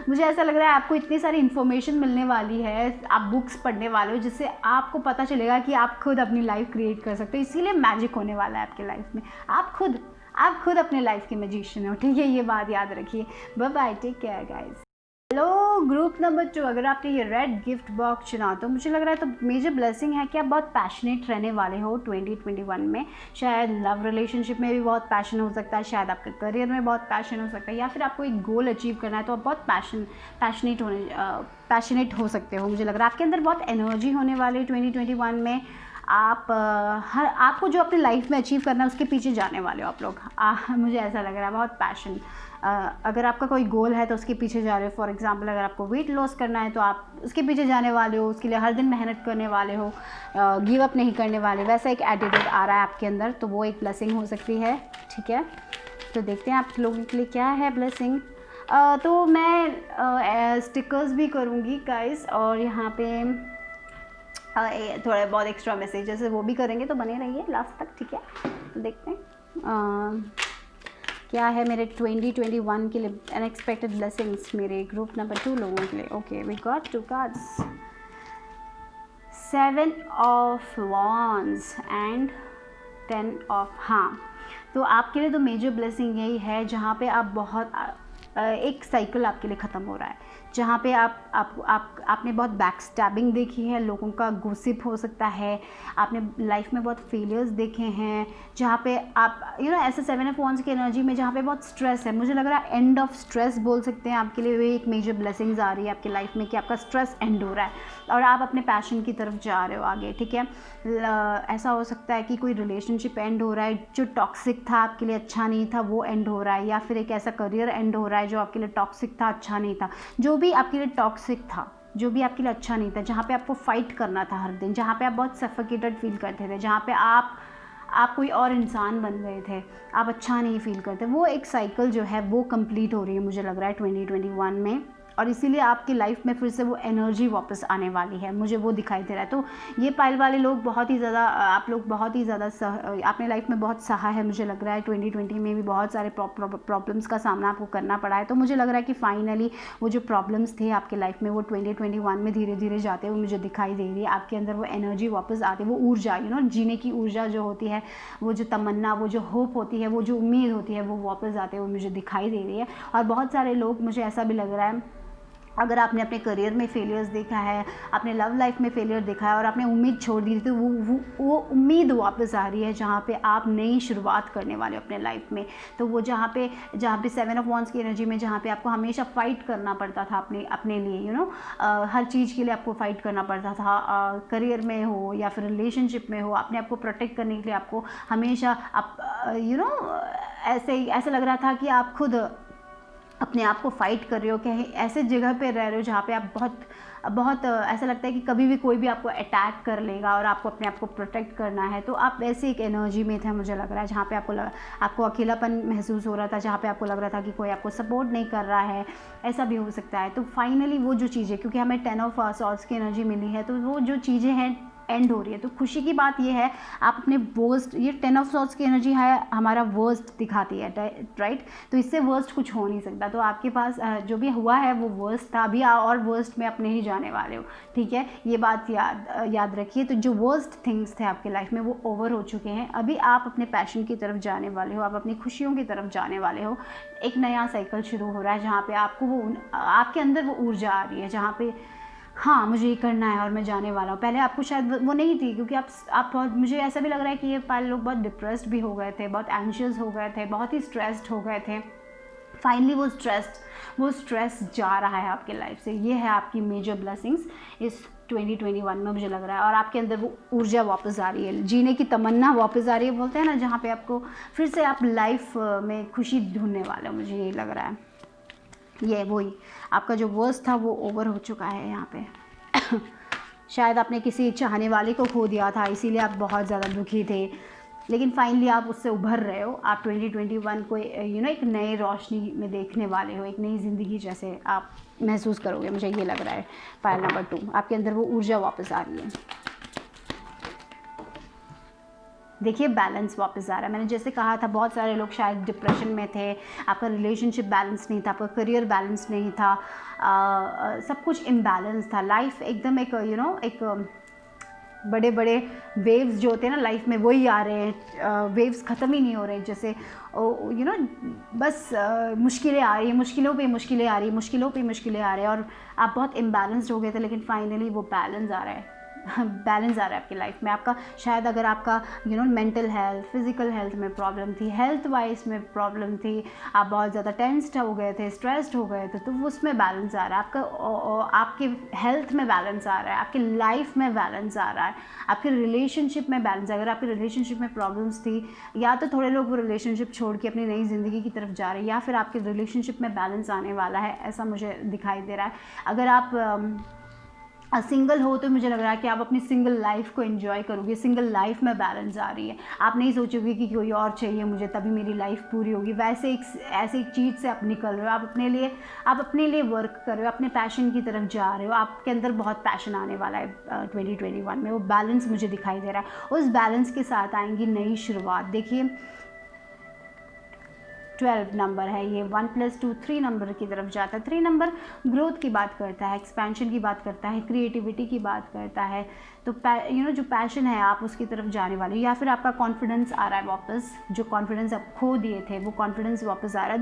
मुझे ऐसा लग रहा है आपको इतनी सारी इन्फॉर्मेशन मिलने वाली है, आप बुक्स पढ़ने वाले हो जिससे आपको पता चलेगा कि आप खुद अपनी लाइफ क्रिएट कर सकते हो। इसीलिए मैजिक होने वाला है आपकी लाइफ में। आप खुद अपने लाइफ के मैजिशियन हो, ठीक है, ये बात याद रखिए। Bye bye, take care guys. Hello group number 2, अगर आपने ये रेड गिफ्ट बॉक्स चुना तो मुझे लग रहा है तो मेजर ब्लेसिंग है कि आप बहुत पैशनेट रहने वाले हो 2021 में। शायद लव रिलेशनशिप में भी बहुत पैशन हो सकता है, शायद आपके करियर में बहुत पैशन हो सकता है, या फिर आपको एक गोल अचीव करना है तो आप बहुत पैशनेट हो सकते हो। मुझे लग रहा है आपके अंदर बहुत एनर्जी होने वाली है 2021 में। आपको जो अपनी लाइफ में अचीव करना है उसके पीछे जाने वाले हो आप लोग। मुझे ऐसा लग रहा है बहुत पैशन। अगर आपका कोई गोल है तो उसके पीछे जा रहे हो। फॉर एग्जांपल अगर आपको वेट लॉस करना है तो आप उसके पीछे जाने वाले हो, उसके लिए हर दिन मेहनत करने वाले हो, गिव अप नहीं करने वाले। वैसा एक एटीट्यूड आ रहा है आपके अंदर, तो वो एक ब्लेसिंग हो सकती है, ठीक है। तो देखते हैं आप लोगों के लिए क्या है ब्लेसिंग। तो मैं स्टिकर्स भी करूँगी गाइस, और यहाँ पे थोड़े बहुत एक्स्ट्रा मैसेजेस है वो भी करेंगे, तो बने रहिए लास्ट तक, ठीक है। तो देखते हैं क्या है मेरे 2021 के लिए अनएक्सपेक्टेड ब्लेसिंग्स मेरे ग्रुप नंबर 2 लोगों के लिए। Okay, we got 2 cards, 7 of wands and 10 of, हाँ, तो आपके लिए तो मेजर ब्लेसिंग यही है जहाँ पे आप बहुत एक साइकिल आपके लिए ख़त्म हो रहा है, जहाँ पे आपने बहुत बैक स्टैबिंग देखी है, लोगों का गोसिप हो सकता है, आपने लाइफ में बहुत फेलियर्स देखे हैं, जहाँ पे आप ऐसे 7 ऑफ वॉन्ड्स की एनर्जी में जहाँ पे बहुत स्ट्रेस है। मुझे लग रहा है एंड ऑफ स्ट्रेस बोल सकते हैं आपके लिए। वे एक मेजर ब्लेसिंग्स आ रही है आपकी लाइफ में कि आपका स्ट्रेस एंड हो रहा है और आप अपने पैशन की तरफ जा रहे हो आगे, ठीक है। ऐसा हो सकता है कि कोई रिलेशनशिप एंड हो रहा है जो टॉक्सिक था, आपके लिए अच्छा नहीं था, वो एंड हो रहा है, या फिर एक ऐसा करियर एंड हो रहा है जो आपके लिए टॉक्सिक था, अच्छा नहीं था। जो भी आपके लिए टॉक्सिक था, जो भी आपके लिए अच्छा नहीं था, जहाँ पे आपको फाइट करना था हर दिन, जहाँ पे आप बहुत सफोकेटेड फील करते थे, जहाँ पे आप कोई और इंसान बन गए थे, आप अच्छा नहीं फील करते, वो एक साइकिल जो है वो कंप्लीट हो रही है मुझे लग रहा है 2021 में। और इसीलिए आपकी लाइफ में फिर से वो एनर्जी वापस आने वाली है, मुझे वो दिखाई दे रहा है। तो ये पाइल वाले लोग बहुत ही ज़्यादा, आप लोग बहुत ही ज़्यादा अपने लाइफ में बहुत सहा है, मुझे लग रहा है 2020 में भी बहुत सारे प्रॉब्लम्स का सामना आपको करना पड़ा है। तो मुझे लग रहा है कि फाइनली वो जो प्रॉब्लम्स थे आपके लाइफ में वो 2021 में धीरे धीरे जाते हुए मुझे दिखाई दे रही है। आपके अंदर वो एनर्जी वापस आती है, वो ऊर्जा, जीने की ऊर्जा जो होती है, वो जो तमन्ना, वो जो होप होती है, वो जो उम्मीद होती है, वो वापस आते हुए मुझे दिखाई दे रही है। और बहुत सारे लोग, मुझे ऐसा भी लग रहा है, अगर आपने अपने करियर में फेलियर्स देखा है, अपने लव लाइफ में फेलियर देखा है और आपने उम्मीद छोड़ दी थी, तो वो उम्मीद वापस आ रही है जहाँ पे आप नई शुरुआत करने वाले हो अपने लाइफ में। तो वो जहाँ पे 7 ऑफ वॉन्ड्स की एनर्जी में, जहाँ पे आपको हमेशा फ़ाइट करना पड़ता था अपने लिए, हर चीज़ के लिए आपको फ़ाइट करना पड़ता था, करियर में हो या फिर रिलेशनशिप में हो, अपने आप को प्रोटेक्ट करने के लिए आपको हमेशा ऐसे लग रहा था कि आप खुद अपने आप को फाइट कर रहे हो, कहीं ऐसे जगह पे रह रहे हो जहाँ पे आप बहुत ऐसा लगता है कि कभी भी कोई भी आपको अटैक कर लेगा और आपको अपने आप को प्रोटेक्ट करना है। तो आप वैसे एक एनर्जी में थे, मुझे लग रहा है, जहाँ पे आपको अकेलापन महसूस हो रहा था, जहाँ पे आपको लग रहा था कि कोई आपको सपोर्ट नहीं कर रहा है, ऐसा भी हो सकता है। तो फाइनली वो जो चीज़ें, क्योंकि हमें 10 ऑफ सॉर्ड्स की एनर्जी मिली है, तो वो जो चीज़ें हैं एंड हो रही है। तो खुशी की बात ये है, आप अपने वर्स्ट, ये 10 ऑफ सॉर्ड्स की एनर्जी है, हमारा वर्स्ट दिखाती है, राइट। तो इससे वर्स्ट कुछ हो नहीं सकता। तो आपके पास जो भी हुआ है वो वर्स्ट था, अभी और वर्स्ट में अपने ही जाने वाले हो, ठीक है, ये बात याद रखिए। तो जो वर्स्ट थिंग्स थे आपके लाइफ में वो ओवर हो चुके हैं, अभी आप अपने पैशन की तरफ जाने वाले हो, आप अपनी खुशियों की तरफ जाने वाले हो। एक नया साइकिल शुरू हो रहा है जहाँ पे आपको वो आपके अंदर वो ऊर्जा आ रही है, जहाँ पे हाँ मुझे ये करना है और मैं जाने वाला हूँ। पहले आपको शायद वो नहीं थी, क्योंकि आप बहुत, मुझे ऐसा भी लग रहा है कि ये पाइल लोग बहुत डिप्रेस्ड भी हो गए थे, बहुत एंशियस हो गए थे, बहुत ही स्ट्रेस्ड हो गए थे। फाइनली वो स्ट्रेस जा रहा है आपके लाइफ से। ये है आपकी मेजर ब्लेसिंग्स इस 2021 में, मुझे लग रहा है। और आपके अंदर वो ऊर्जा वापस आ रही है, जीने की तमन्ना वापस आ रही है, बोलते हैं ना, जहाँ पे आपको फिर से आप लाइफ में खुशी ढूंढने वाले हो, मुझे ये लग रहा है। ये वही आपका जो वर्स्ट था वो ओवर हो चुका है यहाँ पे। शायद आपने किसी चाहने वाले को खो दिया था, इसीलिए आप बहुत ज़्यादा दुखी थे, लेकिन फाइनली आप उससे उभर रहे हो। आप 2021 को एक नए रोशनी में देखने वाले हो, एक नई ज़िंदगी जैसे आप महसूस करोगे, मुझे ये लग रहा है। पाइल नंबर 2, आपके अंदर वो ऊर्जा वापस आ रही है। देखिए बैलेंस वापस आ रहा है। मैंने जैसे कहा था, बहुत सारे लोग शायद डिप्रेशन में थे, आपका रिलेशनशिप बैलेंस नहीं था, आपका करियर बैलेंस नहीं था, सब कुछ इम्बैलेंस था। लाइफ एकदम एक बड़े बड़े वेव्स जो होते हैं ना लाइफ में, वही आ रहे हैं, वेव्स ख़त्म ही नहीं हो रहे हैं। जैसे बस मुश्किलें आ रही हैं, मुश्किलों पे मुश्किलें आ रही हैं, मुश्किलों पे मुश्किलें आ रहे हैं, और आप बहुत इम्बैलेंस्ड हो गए थे, लेकिन फाइनली वो बैलेंस आ रहा है। बैलेंस आ रहा है आपकी लाइफ में। आपका शायद, अगर आपका मेंटल हेल्थ, फिजिकल हेल्थ में प्रॉब्लम थी, हेल्थ वाइज में प्रॉब्लम थी, आप बहुत ज़्यादा टेंस्ड हो गए थे, स्ट्रेस्ड हो गए थे, तो उसमें बैलेंस आ रहा है। आपके हेल्थ में बैलेंस आ रहा है, आपकी लाइफ में बैलेंस आ रहा है, आपके रिलेशनशिप में बैलेंस। अगर आपके रिलेशनशिप में प्रॉब्लम्स थी, या तो थोड़े लोग वो रिलेशनशिप छोड़ के अपनी नई ज़िंदगी की तरफ जा रहे हैं, या फिर आपके रिलेशनशिप में बैलेंस आने वाला है, ऐसा मुझे दिखाई दे रहा है। अगर आप सिंगल हो तो मुझे लग रहा है कि आप अपनी सिंगल लाइफ को एंजॉय करोगे, सिंगल लाइफ में बैलेंस आ रही है। आप नहीं सोचोगे कि कोई और चाहिए मुझे तभी मेरी लाइफ पूरी होगी, वैसे ऐसे एक चीज़ से आप निकल रहे हो। आप अपने लिए वर्क कर रहे हो, अपने पैशन की तरफ जा रहे हो, आपके अंदर बहुत पैशन आने वाला है 2021 में। वो बैलेंस मुझे दिखाई दे रहा है, उस बैलेंस के साथ आएंगी नई शुरुआत। देखिए 12 नंबर है ये, 1 + 2 3 नंबर की तरफ जाता है। 3 नंबर ग्रोथ की बात करता है, एक्सपेंशन की बात करता है, क्रिएटिविटी की बात करता है। तो जो पैशन है आप उसकी तरफ जाने वाले, या फिर आपका कॉन्फिडेंस आ रहा है वापस, जो कॉन्फिडेंस आप खो दिए थे वो कॉन्फिडेंस वापस आ रहा है।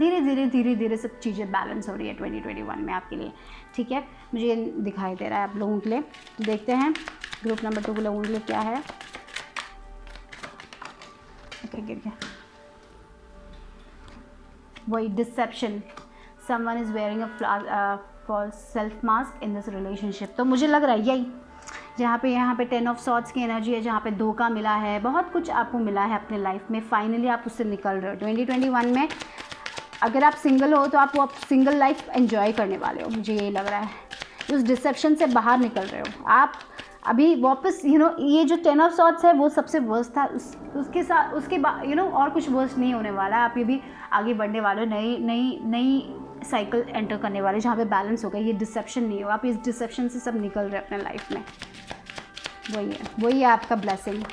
धीरे धीरे सब चीज़ें बैलेंस हो रही है 2021 में आपके लिए, ठीक है। मुझे ये दिखाई दे रहा है आप लोगों के लिए। देखते हैं ग्रुप नंबर 2 के लोगों के लिए क्या है। ओके, गिर गया। वही deception, someone is wearing a false self mask in this relationship. तो मुझे लग रहा है यही, यहाँ पे 10 ऑफ सॉर्ड्स की एनर्जी है, जहाँ पे धोखा मिला है, बहुत कुछ आपको मिला है अपने लाइफ में, फाइनली आप उससे निकल रहे हो 2021 में। अगर आप सिंगल हो तो आप सिंगल लाइफ एंजॉय करने वाले हो, मुझे ये लग रहा है। उस डिसेप्शन से बाहर निकल रहे हो आप अभी वापस। ये जो 10 ऑफ सॉर्ड्स है वो सबसे वर्स्ट था, उसके बाद और कुछ वर्स्ट नहीं होने वाला है। आप ये भी आगे बढ़ने वाले हो, नई साइकिल एंटर करने वाले जहाँ पे बैलेंस होगा, ये डिसेप्शन नहीं होगा, आप इस डिसेप्शन से सब निकल रहे हैं अपने लाइफ में। वही है आपका ब्लेसिंग।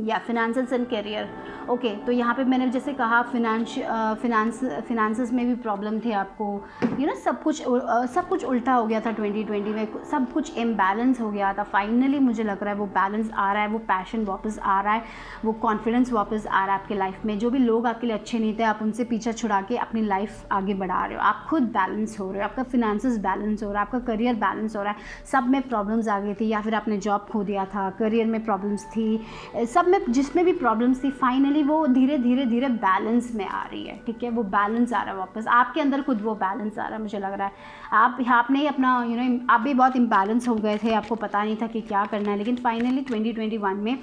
या फिनेंसेस एंड करियर। ओके, तो यहाँ पे मैंने जैसे कहा फिनांसेस में भी प्रॉब्लम थी आपको, सब कुछ उल्टा हो गया था 2020 में, सब कुछ इम्बैलेंस हो गया था। फाइनली मुझे लग रहा है वो बैलेंस आ रहा है, वो पैशन वापस आ रहा है, वो कॉन्फिडेंस वापस आ रहा है आपके लाइफ में। जो भी लोग आपके लिए अच्छे नहीं थे, आप उनसे पीछा छुड़ा के अपनी लाइफ आगे बढ़ा रहे हो, आप खुद बैलेंस हो रहे हो, आपका फिनांसेस बैलेंस हो रहा है, आपका करियर बैलेंस हो रहा है। सब में प्रॉब्लम्स आ गई थी, या फिर आपने जॉब खो दिया था, करियर में प्रॉब्लम्स थी, सब में जिसमें भी प्रॉब्लम्स थी, फाइनली वो धीरे धीरे बैलेंस में आ रही है। ठीक है, वो बैलेंस आ रहा है वापस आपके अंदर, खुद वो बैलेंस आ रहा है। मुझे लग रहा है आपने ही अपना आप भी बहुत इम्बैलेंस हो गए थे, आपको पता नहीं था कि क्या करना है, लेकिन फाइनली 2021 में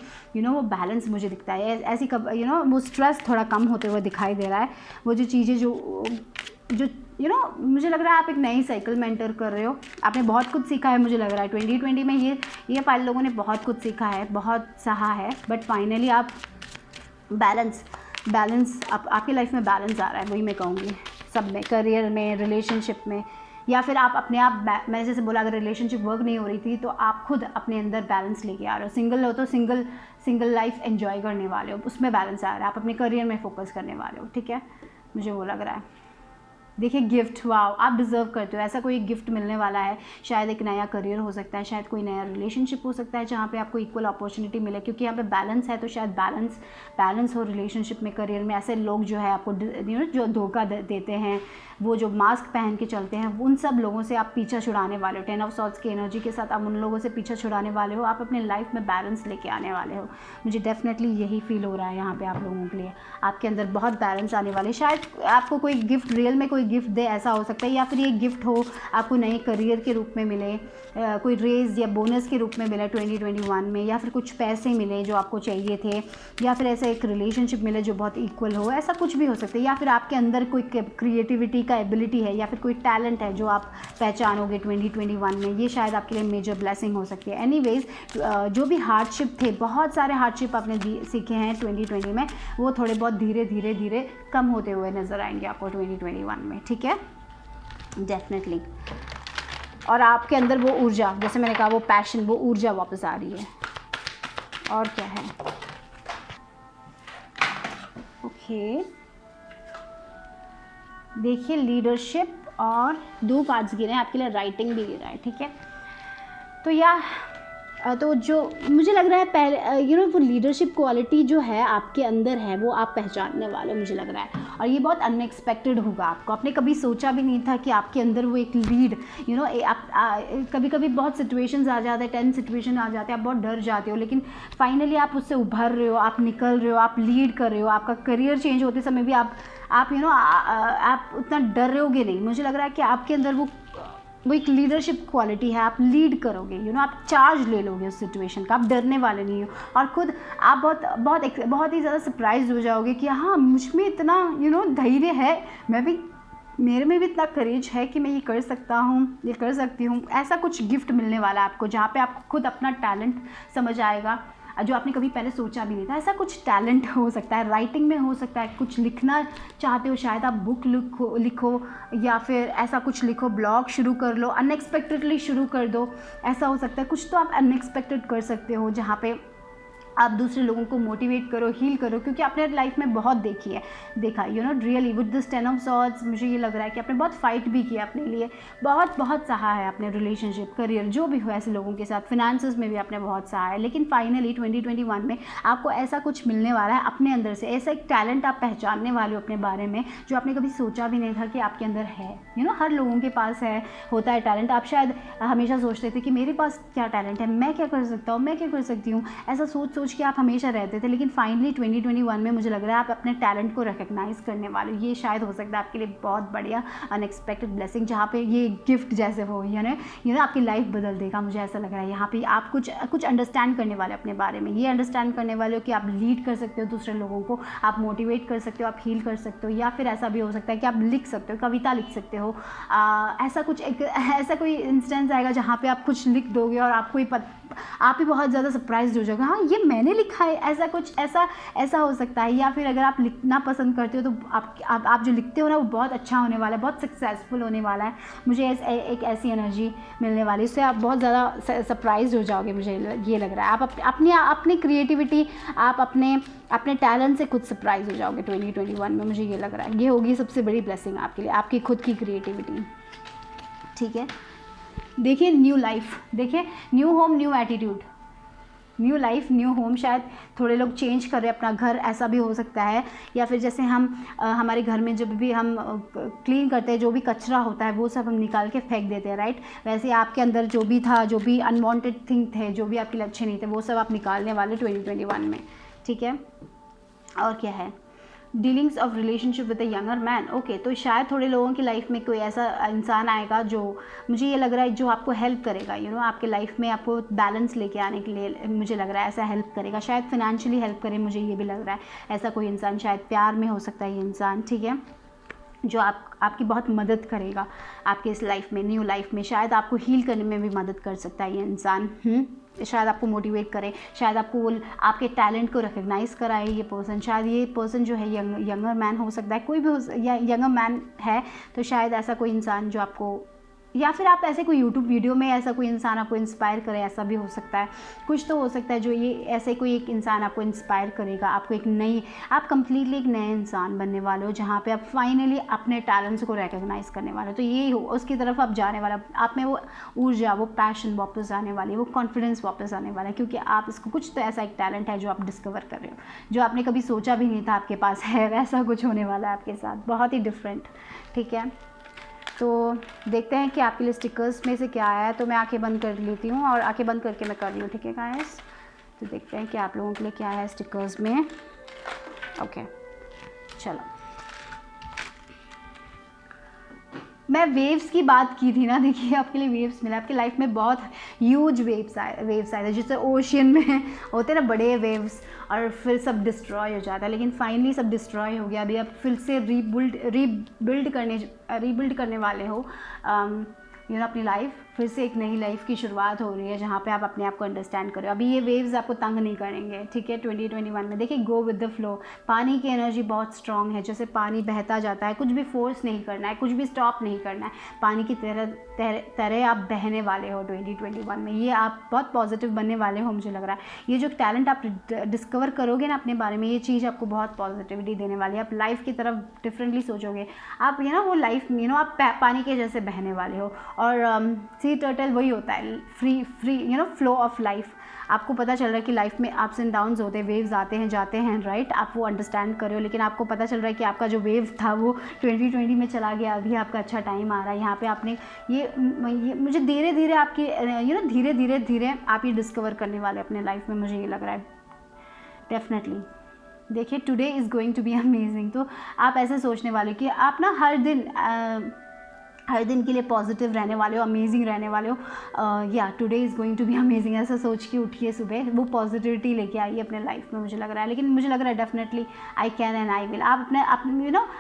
वो बैलेंस मुझे दिखता है। ऐसी वो स्ट्रेस थोड़ा कम होते हुए दिखाई दे रहा है। वो जो चीज़ें जो मुझे लग रहा है आप एक नई साइकिल में एंटर कर रहे हो। आपने बहुत कुछ सीखा है, मुझे लग रहा है 2020 में ये 5 लोगों ने बहुत कुछ सीखा है, बहुत सहा है, बट फाइनली आप बैलेंस आपकी लाइफ में बैलेंस आ रहा है। वही मैं कहूँगी, सब में, करियर में, रिलेशनशिप में, या फिर आप अपने आप मैंने जैसे बोला, अगर रिलेशनशिप वर्क नहीं हो रही थी तो आप खुद अपने अंदर बैलेंस लेके आ रहे हो। सिंगल हो तो सिंगल लाइफ एंजॉय करने वाले हो, उसमें बैलेंस आ रहा है। आप अपने करियर में फोकस करने वाले हो। ठीक है, मुझे वो लग रहा है। देखिए गिफ्ट, वाओ, आप डिज़र्व करते हो, ऐसा कोई गिफ्ट मिलने वाला है। शायद एक नया करियर हो सकता है, शायद कोई नया रिलेशनशिप हो सकता है जहाँ पे आपको इक्वल अपॉर्चुनिटी मिले, क्योंकि यहाँ पे बैलेंस है। तो शायद बैलेंस हो रिलेशनशिप में, करियर में। ऐसे लोग जो है आपको जो धोखा देते हैं, वो जो मास्क पहन के चलते हैं, उन सब लोगों से आप पीछा छुड़ाने वाले हो। 10 ऑफ सॉर्ड्स की एनर्जी के साथ आप उन लोगों से पीछा छुड़ाने वाले हो। आप अपने लाइफ में बैलेंस लेके आने वाले हो। मुझे डेफिनेटली यही फील हो रहा है यहाँ पे आप लोगों के लिए। आपके अंदर बहुत बैलेंस आने वाले। शायद आपको कोई गिफ्ट, रियल में कोई गिफ्ट दे, ऐसा हो सकता है, या फिर ये गिफ्ट हो आपको नए करियर के रूप में मिले, कोई रेज या बोनस के रूप में मिले 2021 में, या फिर कुछ पैसे मिले जो आपको चाहिए थे, या फिर ऐसा एक रिलेशनशिप मिले जो बहुत इक्वल हो। ऐसा कुछ भी हो सकता है, या फिर आपके अंदर कोई क्रिएटिविटी का एबिलिटी है, या फिर कोई टैलेंट है जो आप पहचानोगे 2021 में। ये शायद आपके लिए मेजर ब्लेसिंग हो सकती है। एनीवेज, जो भी हार्डशिप थे, बहुत सारे हार्डशिप आपने सीखे हैं 2020 में, वो थोड़े बहुत धीरे धीरे कम होते हुए नजर आएंगे आपको 2021 में। ठीक है, डेफिनेटली। और आपके अंदर वो ऊर्जा, जैसे मैंने कहा, वो पैशन, वो ऊर्जा वापस आ रही है। और क्या है, ओके, देखिए लीडरशिप, और 2 कार्ड्स गिरे हैं आपके लिए, राइटिंग भी गिरा है। ठीक है, तो जो मुझे लग रहा है पहले वो लीडरशिप क्वालिटी जो है आपके अंदर है, वो आप पहचानने वाले हो, मुझे लग रहा है। और ये बहुत अनएक्सपेक्टेड होगा आपको। आपने कभी सोचा भी नहीं था कि आपके अंदर वो एक लीड, आप कभी कभी बहुत सिचुएशंस आ जाते हैं, 10 सिचुएशन आ जाते हैं, आप बहुत डर जाते हो, लेकिन फाइनली आप उससे उभर रहे हो, आप निकल रहे हो, आप लीड कर रहे हो। आपका करियर चेंज होते समय भी आप उतना डर रहोगे नहीं। मुझे लग रहा है कि आपके अंदर वो एक लीडरशिप क्वालिटी है। आप लीड करोगे, आप चार्ज ले लोगे उस सिचुएशन का, आप डरने वाले नहीं हो। और खुद आप बहुत ही ज़्यादा सरप्राइज हो जाओगे कि हाँ, मुझ में इतना धैर्य है, मेरे में भी इतना करेज है कि मैं ये कर सकता हूँ, ये कर सकती हूँ। ऐसा कुछ गिफ्ट मिलने वाला है आपको, जहाँ पे आपको खुद अपना टैलेंट समझ आएगा, जो आपने कभी पहले सोचा भी नहीं था। ऐसा कुछ टैलेंट हो सकता है, राइटिंग में हो सकता है, कुछ लिखना चाहते हो, शायद आप बुक लिखो, या फिर ऐसा कुछ लिखो, ब्लॉग शुरू कर लो, अनएक्सपेक्टेडली शुरू कर दो। ऐसा हो सकता है, कुछ तो आप अनएक्सपेक्टेड कर सकते हो, जहाँ पे आप दूसरे लोगों को मोटिवेट करो, हील करो, क्योंकि आपने लाइफ में बहुत देखा really with this 10 of swords. मुझे ये लग रहा है कि आपने बहुत फाइट भी किया अपने लिए, बहुत सहा है आपने, रिलेशनशिप, करियर, जो भी हो ऐसे लोगों के साथ, फिनेंसेस में भी आपने बहुत सहा है। लेकिन फाइनली 2021 में आपको ऐसा कुछ मिलने वाला है अपने अंदर से, ऐसा एक टैलेंट आप पहचानने वाले हो अपने बारे में, जो आपने कभी सोचा भी नहीं था कि आपके अंदर है। हर लोगों के पास होता है टैलेंट। आप शायद हमेशा सोचते थे कि मेरे पास क्या टैलेंट है, मैं क्या कर सकता हूँ, मैं क्या कर सकती हूँ, ऐसा सोच कि आप हमेशा रहते थे। लेकिन फाइनली 2021 में मुझे लग रहा है आप अपने टैलेंट को रिकग्नाइज करने वाले हो। ये शायद हो सकता है आपके लिए बहुत बढ़िया अनएक्सपेक्टेड ब्लेसिंग, जहाँ पे ये गिफ्ट जैसे हो, आपकी लाइफ बदल देगा। मुझे ऐसा लग रहा है यहाँ पे आप कुछ अंडरस्टैंड करने वाले अपने बारे में। ये अंडरस्टैंड करने वाले हो कि आप लीड कर सकते हो दूसरे लोगों को, आप मोटिवेट कर सकते हो, आप हील कर सकते हो, या फिर ऐसा भी हो सकता है कि आप लिख सकते हो, कविता लिख सकते हो। ऐसा कोई इंस्टेंस आएगा जहाँ पे आप कुछ लिख दोगे और आपको ही आप ही बहुत ज़्यादा सरप्राइज हो जाओगे, हाँ ये मैंने लिखा है, ऐसा कुछ ऐसा हो सकता है। या फिर अगर आप लिखना पसंद करते हो तो आप जो लिखते हो ना वो बहुत अच्छा होने वाला है, बहुत सक्सेसफुल होने वाला है। मुझे एक ऐसी एनर्जी मिलने वाली है, इससे आप बहुत ज़्यादा सरप्राइज हो जाओगे, मुझे ये लग रहा है। आप अपनी क्रिएटिविटी, आप अपने टैलेंट से खुद सरप्राइज हो जाओगे 2021 में, मुझे ये लग रहा है। ये होगी सबसे बड़ी ब्लेसिंग आपके लिए, आपकी खुद की क्रिएटिविटी, ठीक है। देखिए न्यू लाइफ, देखिए new home new attitude, new life new home. शायद थोड़े लोग चेंज कर रहे हैं अपना घर, ऐसा भी हो सकता है। या फिर जैसे हम हमारे घर में जब भी हम क्लीन करते हैं, जो भी कचरा होता है वो सब हम निकाल के फेंक देते हैं, राइट। वैसे आपके अंदर जो भी था, जो भी अनवांटेड थिंग थे, जो भी आपके लिए अच्छे नहीं थे, वो सब आप निकालने वाले 2021 में, ठीक है। और क्या है, dealings of relationship with a younger man. Okay, तो शायद थोड़े लोगों की लाइफ में कोई ऐसा इंसान आएगा जो मुझे ये लग रहा है जो आपको हेल्प करेगा, आपके लाइफ में आपको बैलेंस लेके आने के लिए, मुझे लग रहा है ऐसा हेल्प करेगा। शायद फिनेंशियली हेल्प करे, मुझे ये भी लग रहा है। ऐसा कोई इंसान, शायद प्यार में हो सकता है ये इंसान, ठीक है, जो आपकी बहुत मदद करेगा आपके इस लाइफ में, न्यू लाइफ में। शायद आपको हील करने में भी मदद कर सकता है ये इंसान। शायद आपको मोटिवेट करे, शायद आपको आपके टैलेंट को रिकग्नाइज़ कराए ये पर्सन। शायद ये पर्सन जो है यंगर मैन हो सकता है, कोई भी यंगर मैन है, तो शायद ऐसा कोई इंसान जो आपको, या फिर आप ऐसे कोई यूट्यूब वीडियो में ऐसा कोई इंसान आपको इंस्पायर करे, ऐसा भी हो सकता है। कुछ तो हो सकता है जो ये ऐसे कोई एक इंसान आपको इंस्पायर करेगा, आपको आप कंप्लीटली एक नए इंसान बनने वाले हो, जहाँ पे आप फाइनली अपने टैलेंट्स को रिकग्नाइज़ करने वाले हो। तो ये हो, उसकी तरफ आप जाने वाला, आप में वो ऊर्जा, वो पैशन वापस आने वाली है, वो कॉन्फिडेंस वापस आने वाला है, क्योंकि आप इसको कुछ तो ऐसा एक टैलेंट है जो आप डिस्कवर कर रहे हो, जो आपने कभी सोचा भी नहीं था आपके पास है, वैसा कुछ होने वाला है आपके साथ, बहुत ही डिफरेंट, ठीक है। तो देखते हैं कि आपके लिए स्टिकर्स में से क्या आया है। तो मैं आंखें बंद कर लेती हूँ और आंखें बंद करके मैं कर रही हूँ, ठीक है गाइस। तो देखते हैं कि आप लोगों के लिए क्या है स्टिकर्स में। ओके, चलो, मैं वेव्स की बात की थी ना, देखिए आपके लिए वेव्स मिला। आपकी लाइफ में बहुत ह्यूज वेव्स आए थे, जैसे ओशियन में होते ना बड़े वेव्स, और फिर सब डिस्ट्रॉय हो जाता है, लेकिन फाइनली सब डिस्ट्रॉय हो गया। अभी आप फिर से रीबिल्ड करने वाले हो अपनी लाइफ, फिर से एक नई लाइफ की शुरुआत हो रही है, जहाँ पे आप अपने आप को अंडरस्टैंड करो। अभी ये वेव्स आपको तंग नहीं करेंगे, ठीक है। 2021 में देखिए, गो विद द फ्लो। पानी की एनर्जी बहुत स्ट्रांग है, जैसे पानी बहता जाता है, कुछ भी फोर्स नहीं करना है, कुछ भी स्टॉप नहीं करना है, पानी की तरह आप बहने वाले हो 2021 में। ये आप बहुत पॉजिटिव बनने वाले हो, मुझे लग रहा है। ये जो टैलेंट आप डिस्कवर करोगे ना अपने बारे में, ये चीज़ आपको बहुत पॉजिटिविटी देने वाली है। आप लाइफ की तरफ डिफरेंटली सोचोगे, आप वो लाइफ आप पानी के जैसे बहने वाले हो। और सी टर्टल वही होता है, फ्री फ्लो ऑफ लाइफ। आपको पता चल रहा है कि लाइफ में अप्स एंड डाउन्स होते हैं, वेव्स आते हैं जाते हैं, राइट। आप वो अंडरस्टैंड कर रहे हो, लेकिन आपको पता चल रहा है कि आपका जो वेव था वो 2020 में चला गया। अभी आपका अच्छा टाइम आ रहा है, यहाँ पे आपने ये मुझे धीरे धीरे आपकी धीरे धीरे आप ये डिस्कवर करने वाले अपने लाइफ में, मुझे ये लग रहा है डेफिनेटली। देखिए, today is going to be amazing. तो आप ऐसे सोचने वाले कि आप ना हर दिन के लिए पॉजिटिव रहने वाले हो, अमेजिंग रहने वाले हो। या today is going to be amazing, ऐसा सोच के उठिए सुबह, वो पॉजिटिविटी लेके आइए अपने लाइफ में, मुझे लग रहा है। लेकिन मुझे लग रहा है definitely I can and I will. आप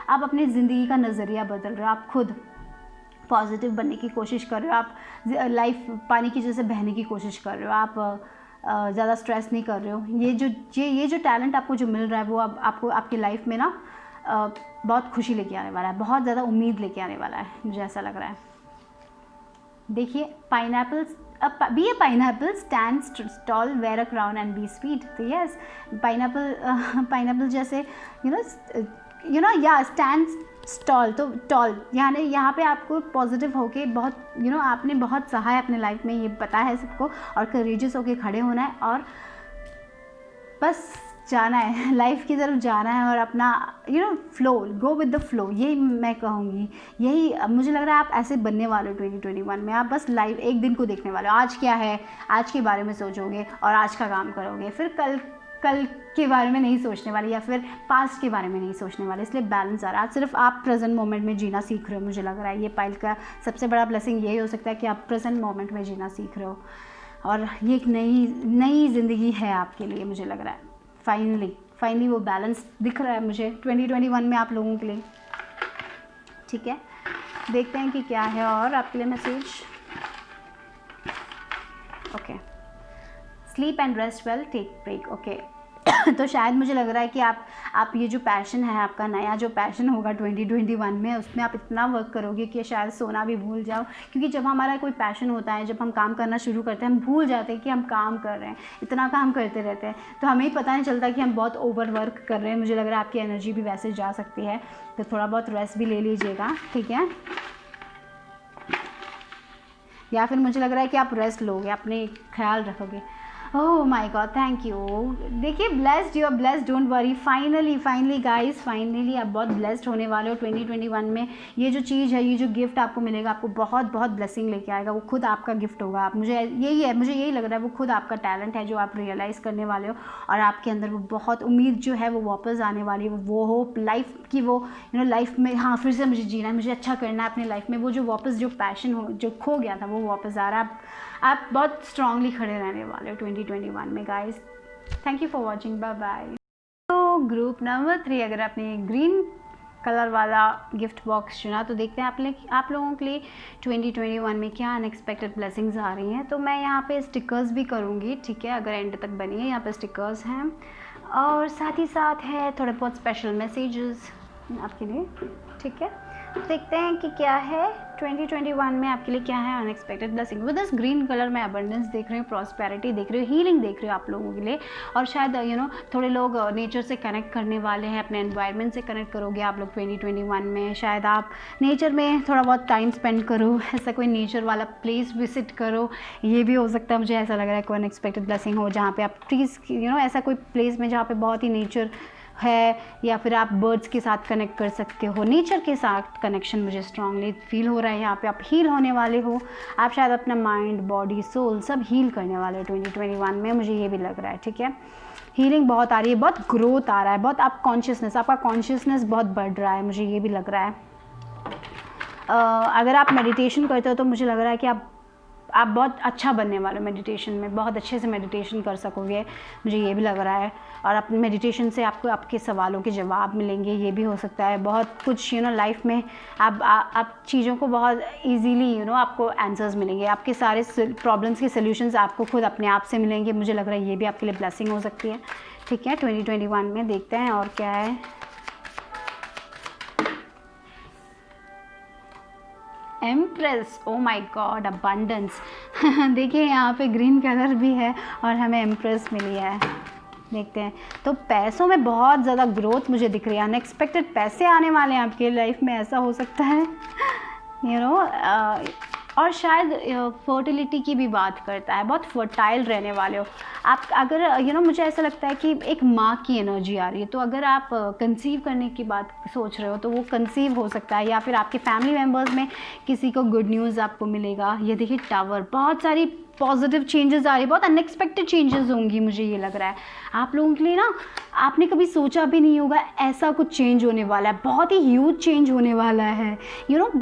आप अपनी ज़िंदगी का नज़रिया बदल रहे हो, आप खुद पॉजिटिव बनने की कोशिश कर रहे हो, आप लाइफ पानी की जैसे बहने की कोशिश कर रहे हो, आप ज़्यादा स्ट्रेस नहीं कर रहे हो। ये जो टैलेंट आपको जो मिल रहा है वो आपको आपकी लाइफ में ना बहुत खुशी लेके आने वाला है, बहुत ज़्यादा उम्मीद लेके आने वाला है, मुझे ऐसा लग रहा है। देखिए, be a pineapple, stand tall, wear a crown and be sweet. तो यस, पाइनएप्पल जैसे या स्टैंड टॉल, तो टॉल यानी यहाँ पे आपको पॉजिटिव होके बहुत आपने बहुत सहा है अपने लाइफ में, ये पता है सबको, और करेजियस होके खड़े होना है और बस जाना है, लाइफ की तरफ जाना है और अपना flow, go with the flow, यही मैं कहूँगी। यही मुझे लग रहा है आप ऐसे बनने वाले हो 2021 में। आप बस लाइफ एक दिन को देखने वाले हो, आज क्या है, आज के बारे में सोचोगे और आज का काम करोगे, फिर कल के बारे में नहीं सोचने वाले, या फिर पास्ट के बारे में नहीं सोचने वाले। इसलिए बैलेंस आ रहा है, आज सिर्फ आप प्रेजेंट मोमेंट में जीना सीख रहे हो, मुझे लग रहा है। ये पाइल का सबसे बड़ा ब्लेसिंग यही हो सकता है कि आप प्रेजेंट मोमेंट में जीना सीख रहे हो, और ये एक नई ज़िंदगी है आपके लिए, मुझे लग रहा है। फाइनली वो बैलेंस दिख रहा है मुझे 2021 में आप लोगों के लिए, ठीक है। देखते हैं कि क्या है और आपके लिए message. Okay, sleep and rest well, take break, okay. तो शायद मुझे लग रहा है कि आप ये जो पैशन है आपका, नया जो पैशन होगा 2021 में, उसमें आप इतना वर्क करोगे कि शायद सोना भी भूल जाओ। क्योंकि जब हमारा कोई पैशन होता है, जब हम काम करना शुरू करते हैं, हम भूल जाते हैं कि हम काम कर रहे हैं, इतना काम करते रहते हैं, तो हमें ही पता नहीं चलता कि हम बहुत ओवर वर्क कर रहे हैं। मुझे लग रहा है आपकी एनर्जी भी वैसे जा सकती है, तो थोड़ा बहुत रेस्ट भी ले लीजिएगा, ठीक है। या फिर मुझे लग रहा है कि आप रेस्ट लोगे, अपने ख्याल रखोगे। Oh my god, thank you. देखिए, blessed, you are blessed, don't worry. Finally guys, finally आप बहुत ब्लेस्ड होने वाले हो 2021 में। ये जो चीज़ है, ये जो गिफ्ट आपको मिलेगा, आपको बहुत बहुत ब्लेसिंग लेके आएगा। वो खुद आपका गिफ्ट होगा। आप मुझे यही लग रहा है, वो खुद आपका टैलेंट है जो आप रियलाइज़ करने वाले हो। और आपके अंदर वो बहुत उम्मीद जो है वो वापस आने वाली है। वो होप लाइफ की, वो लाइफ में, हाँ, फिर से मुझे जीना है, मुझे अच्छा करना है अपनी लाइफ में। वो जो वापस जो पैशन हो, जो खो गया था, वो वापस आ रहा है। आप बहुत स्ट्रांगली खड़े रहने वाले हो 2021 में guys. Thank you for watching, bye bye. तो ग्रुप नंबर 3, अगर आपने ग्रीन कलर वाला गिफ्ट बॉक्स चुना, तो देखते हैं आप लोगों के लिए 2021 में क्या अनएक्सपेक्टेड ब्लेसिंग्स आ रही हैं। तो मैं यहाँ पे स्टिकर्स भी करूँगी, ठीक है, अगर एंड तक बनिए। यहाँ पे स्टिकर्स हैं और साथ ही साथ है थोड़े बहुत स्पेशल मैसेजेस आपके लिए, ठीक है। देखते हैं कि क्या है 2021 में आपके लिए, क्या है unexpected blessing. With this green colour में अबंडेंस देख रही हूँ, प्रॉस्पेरिटी देख रही हूँ, हीलिंग देख रही हूँ आप लोगों के लिए। और शायद थोड़े लोग नेचर से कनेक्ट करने वाले हैं, अपने एनवायरनमेंट से कनेक्ट करोगे आप लोग 2021 में। शायद आप नेचर में थोड़ा बहुत टाइम स्पेंड करो, ऐसा कोई नेचर वाला प्लेस विजिट करो, ये भी हो सकता है। मुझे ऐसा लग रहा है कोई अनएक्सपेक्टेड ब्लेसिंग हो जहाँ पे आप ट्रीज़, ऐसा कोई प्लेस में जहाँ पे बहुत ही नेचर है, या फिर आप बर्ड्स के साथ कनेक्ट कर सकते हो। नेचर के साथ कनेक्शन मुझे स्ट्रांगली फील हो रहा है। यहाँ पे आप हील होने वाले हो। आप शायद अपना माइंड, बॉडी, सोल सब हील करने वाले हो 2021 में, मुझे ये भी लग रहा है, ठीक है। हीलिंग बहुत आ रही है, बहुत ग्रोथ आ रहा है, बहुत आप कॉन्शियसनेस, आपका कॉन्शियसनेस बहुत बढ़ रहा है, मुझे ये भी लग रहा है। अगर आप मेडिटेशन करते हो तो मुझे लग रहा है कि आप बहुत अच्छा बनने वाले हो मेडिटेशन में, बहुत अच्छे से मेडिटेशन कर सकोगे, मुझे ये भी लग रहा है। और अपने मेडिटेशन से आपको आपके सवालों के जवाब मिलेंगे, ये भी हो सकता है। बहुत कुछ लाइफ में आप चीज़ों को बहुत इजीली आपको आंसर्स मिलेंगे, आपके सारे प्रॉब्लम्स के सॉल्यूशंस आपको खुद अपने आप से मिलेंगे। मुझे लग रहा है ये भी आपके लिए ब्लेसिंग हो सकती है, ठीक है। 2021 में देखते हैं और क्या है। Empress, oh my God, abundance. देखिए यहाँ पे ग्रीन कलर भी है और हमें एम्प्रेस मिली है। देखते हैं, तो पैसों में बहुत ज़्यादा ग्रोथ मुझे दिख रही है। अनएक्सपेक्टेड पैसे आने वाले हैं आपके लाइफ में, ऐसा हो सकता है, और शायद फर्टिलिटी की भी बात करता है। बहुत फर्टाइल रहने वाले हो आप। अगर मुझे ऐसा लगता है कि एक माँ की एनर्जी आ रही है, तो अगर आप कंसीव करने की बात सोच रहे हो तो वो कंसीव हो सकता है। या फिर आपके फैमिली मेम्बर्स में किसी को गुड न्यूज़ आपको मिलेगा। ये देखिए टावर, बहुत सारी पॉजिटिव चेंजेस आ रही है, बहुत अनएक्सपेक्टेड चेंजेस होंगी, मुझे ये लग रहा है आप लोगों के लिए ना। आपने कभी सोचा भी नहीं होगा ऐसा कुछ चेंज होने वाला है, बहुत ही ह्यूज चेंज होने वाला है।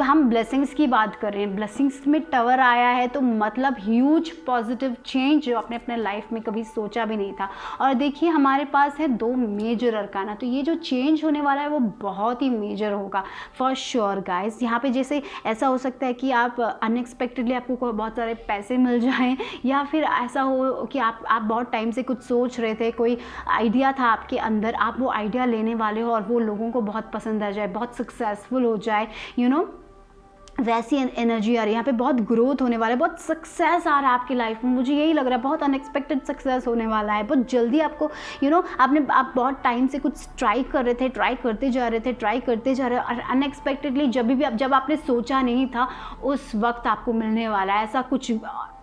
हम ब्लेसिंग्स की बात कर रहे हैं, ब्लेसिंग्स में टावर आया है तो मतलब ह्यूज पॉजिटिव चेंज जो आपने अपने लाइफ में कभी सोचा भी नहीं था। और देखिए हमारे पास है 2 मेजर अरकाना, तो ये जो चेंज होने वाला है वो बहुत ही मेजर होगा फॉर श्योर गाइस। यहाँ पे जैसे ऐसा हो सकता है कि आप अनएक्सपेक्टेडली आपको बहुत सारे पैसे मिल जाएं, या फिर ऐसा हो कि आप बहुत टाइम से कुछ सोच रहे थे, कोई आइडिया था आपके अंदर, आप वो आइडिया लेने वाले हो और वो लोगों को बहुत पसंद आ जाए, बहुत सक्सेसफुल हो जाए, वैसी एनर्जी आ रही है। यहाँ पे बहुत ग्रोथ होने वाला है, बहुत सक्सेस आ रहा है आपकी लाइफ में, मुझे यही लग रहा है। बहुत अनएक्सपेक्टेड सक्सेस होने वाला है बहुत जल्दी आपको। आप बहुत टाइम से कुछ ट्राई कर रहे थे, ट्राई करते जा रहे और अनएक्सपेक्टेडली जब आपने सोचा नहीं था उस वक्त आपको मिलने वाला है ऐसा कुछ,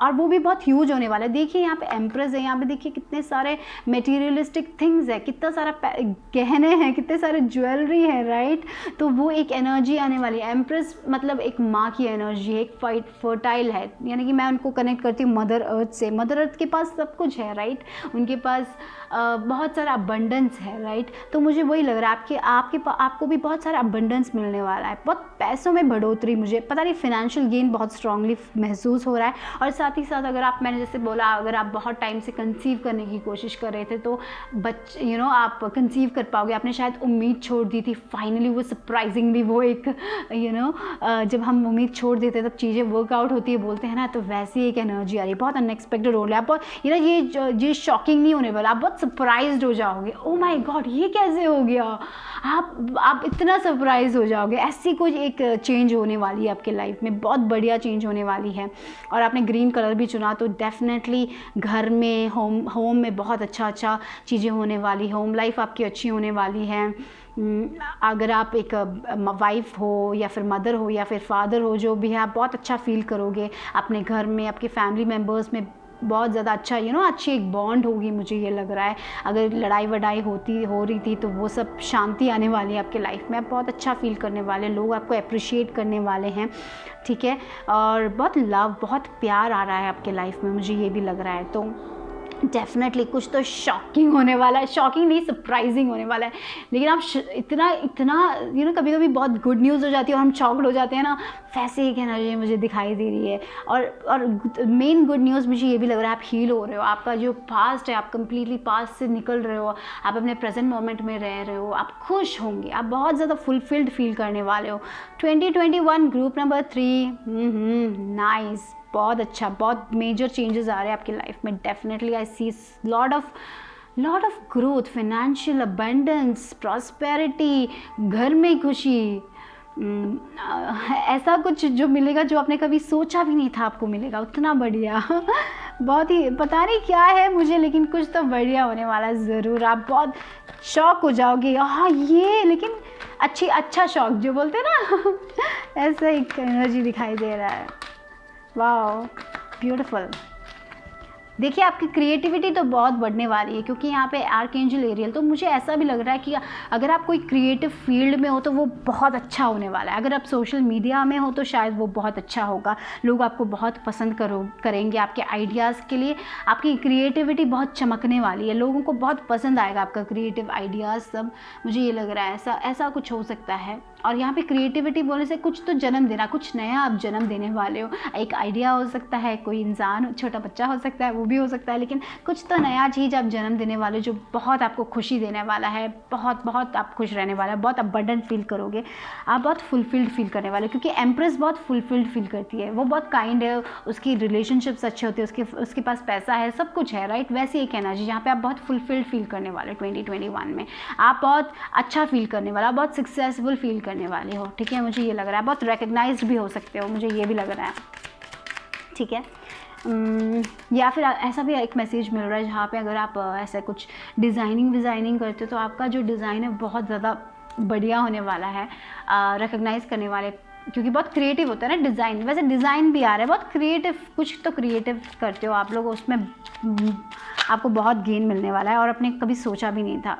और वो भी बहुत ह्यूज होने वाला है। देखिए यहाँ पे एम्प्रेस है, यहाँ पे देखिए कितने सारे मटेरियलिस्टिक थिंग्स है, कितना सारा गहने हैं, कितने सारे ज्वेलरी है, राइट। तो वो एक एनर्जी आने वाली है। एम्प्रेस मतलब एक माँ की एनर्जी है, एक फर्टाइल है, यानी कि मैं उनको कनेक्ट करती हूँ मदर अर्थ से। मदर अर्थ के पास सब कुछ है, राइट, उनके पास बहुत सारा अबंडेंस है, राइट। तो मुझे वही लग रहा है आपको भी बहुत सारा अबंडेंस मिलने वाला है, बहुत पैसों में बढ़ोतरी, मुझे पता नहीं फिनेंशियल गेन बहुत स्ट्रांगली महसूस हो रहा है। और साथ ही साथ अगर मैंने जैसे बोला, अगर आप बहुत टाइम से कंसीव करने की कोशिश कर रहे थे तो आप कंसीव कर पाओगे। आपने शायद उम्मीद छोड़ दी थी, फाइनली वो सरप्राइजिंगली वो एक जब हम हम उम्मीद छोड़ देते हैं तब चीज़ें वर्कआउट होती है, बोलते हैं ना, तो वैसी एक एनर्जी आ रही है, बहुत अनएक्सपेक्टेड हो रहा है। आप बहुत ये शॉकिंग नहीं होने वाला, आप बहुत सरप्राइज्ड हो जाओगे, ओ माय गॉड ये कैसे हो गया, आप इतना सरप्राइज हो जाओगे। ऐसी कोई एक चेंज होने वाली है आपके लाइफ में, बहुत बढ़िया चेंज होने वाली है। और आपने ग्रीन कलर भी चुना तो डेफिनेटली घर में, होम में बहुत अच्छा चीज़ें होने वाली, होम लाइफ आपकी अच्छी होने वाली है। अगर आप एक वाइफ हो या फिर मदर हो या फिर फादर हो, जो भी है, आप बहुत अच्छा फील करोगे अपने घर में, आपके फैमिली मेम्बर्स में बहुत ज़्यादा अच्छा अच्छी एक बॉन्ड होगी, मुझे ये लग रहा है। अगर लड़ाई वड़ाई हो रही थी तो वो सब शांति आने वाली है आपके लाइफ में, आप बहुत अच्छा फील करने वाले, लोग आपको अप्रिशिएट करने वाले हैं, ठीक है। और बहुत लव, बहुत प्यार आ रहा है आपके लाइफ में, मुझे ये भी लग रहा है। तो डेफिनेटली कुछ तो शॉकिंग होने वाला है, शॉकिंग नहीं सरप्राइजिंग होने वाला है। लेकिन आप इतना कभी कभी बहुत गुड न्यूज़ हो जाती है और हम शॉक्ड हो जाते हैं ना, वैसे एक एनर्जी मुझे दिखाई दे रही है। और मेन गुड न्यूज़ मुझे ये भी लग रहा है, आप हील हो रहे हो, आपका जो पास्ट है आप कंप्लीटली पास्ट से निकल रहे हो, आप अपने प्रेजेंट मोमेंट में रह रहे हो, आप खुश होंगे, आप बहुत ज़्यादा फुलफिल्ड फील करने वाले हो। 2021 ग्रुप नंबर 3, नाइस, बहुत अच्छा, बहुत मेजर चेंजेस आ रहे हैं आपकी लाइफ में। Definitely I see lot of growth, financial abundance, prosperity, घर में खुशी, ऐसा कुछ जो मिलेगा जो आपने कभी सोचा भी नहीं था आपको मिलेगा, उतना बढ़िया बहुत ही, पता नहीं क्या है मुझे, लेकिन कुछ तो बढ़िया होने वाला है ज़रूर। आप बहुत शॉक हो जाओगे, हाँ ये, लेकिन अच्छा शॉक जो बोलते हैं ना ऐसा एक एनर्जी दिखाई दे रहा है। Wow, beautiful. देखिए आपकी क्रिएटिविटी तो बहुत बढ़ने वाली है, क्योंकि यहाँ पे आर्कएंजल एरियल, तो मुझे ऐसा भी लग रहा है कि अगर आप कोई क्रिएटिव फील्ड में हो तो वो बहुत अच्छा होने वाला है। अगर आप सोशल मीडिया में हो तो शायद वो बहुत अच्छा होगा, लोग आपको बहुत पसंद करेंगे आपके आइडियाज़ के लिए। आपकी क्रिएटिविटी बहुत चमकने वाली है, लोगों को बहुत पसंद आएगा आपका क्रिएटिव आइडियाज़ सब, मुझे ये लग रहा है ऐसा कुछ हो सकता है। और यहाँ पे क्रिएटिविटी बोलने से कुछ तो जन्म देना, कुछ नया आप जन्म देने वाले हो। एक आइडिया हो सकता है, कोई इंसान, छोटा बच्चा हो सकता है, वो भी हो सकता है, लेकिन कुछ तो नया चीज़ आप जन्म देने वाले हो जो बहुत आपको खुशी देने वाला है, बहुत आप खुश रहने वाला है, बहुत अबंडेंट फील करोगे, आप बहुत फुलफिल्ड फील करने वाले, क्योंकि एम्प्रेस बहुत फुलफिल्ड फील करती है, वो बहुत काइंड है, उसकी रिलेशनशिप्स अच्छे होते हैं, उसके पास पैसा है, सब कुछ है, राइट। वैसी एक एनर्जी जहाँ पे आप बहुत फुलफिल्ड फील करने वाले 2021 में, आप बहुत अच्छा फील करने वाला, बहुत सक्सेसफुल फील करने वाले हो, ठीक है। मुझे ये लग रहा है बहुत रिकग्नाइज्ड भी हो सकते हो, मुझे ये भी लग रहा है, ठीक है। या फिर ऐसा भी एक मैसेज मिल रहा है जहाँ पे अगर आप ऐसा कुछ डिज़ाइनिंग करते हो तो आपका जो डिज़ाइन है बहुत ज़्यादा बढ़िया होने वाला है, रिकग्नाइज़ करने वाले, क्योंकि बहुत क्रिएटिव होता है ना डिज़ाइन। वैसे डिज़ाइन भी आ रहा है बहुत क्रिएटिव, कुछ तो क्रिएटिव करते हो आप लोग, उसमें आपको बहुत गेन मिलने वाला है और आपने कभी सोचा भी नहीं था,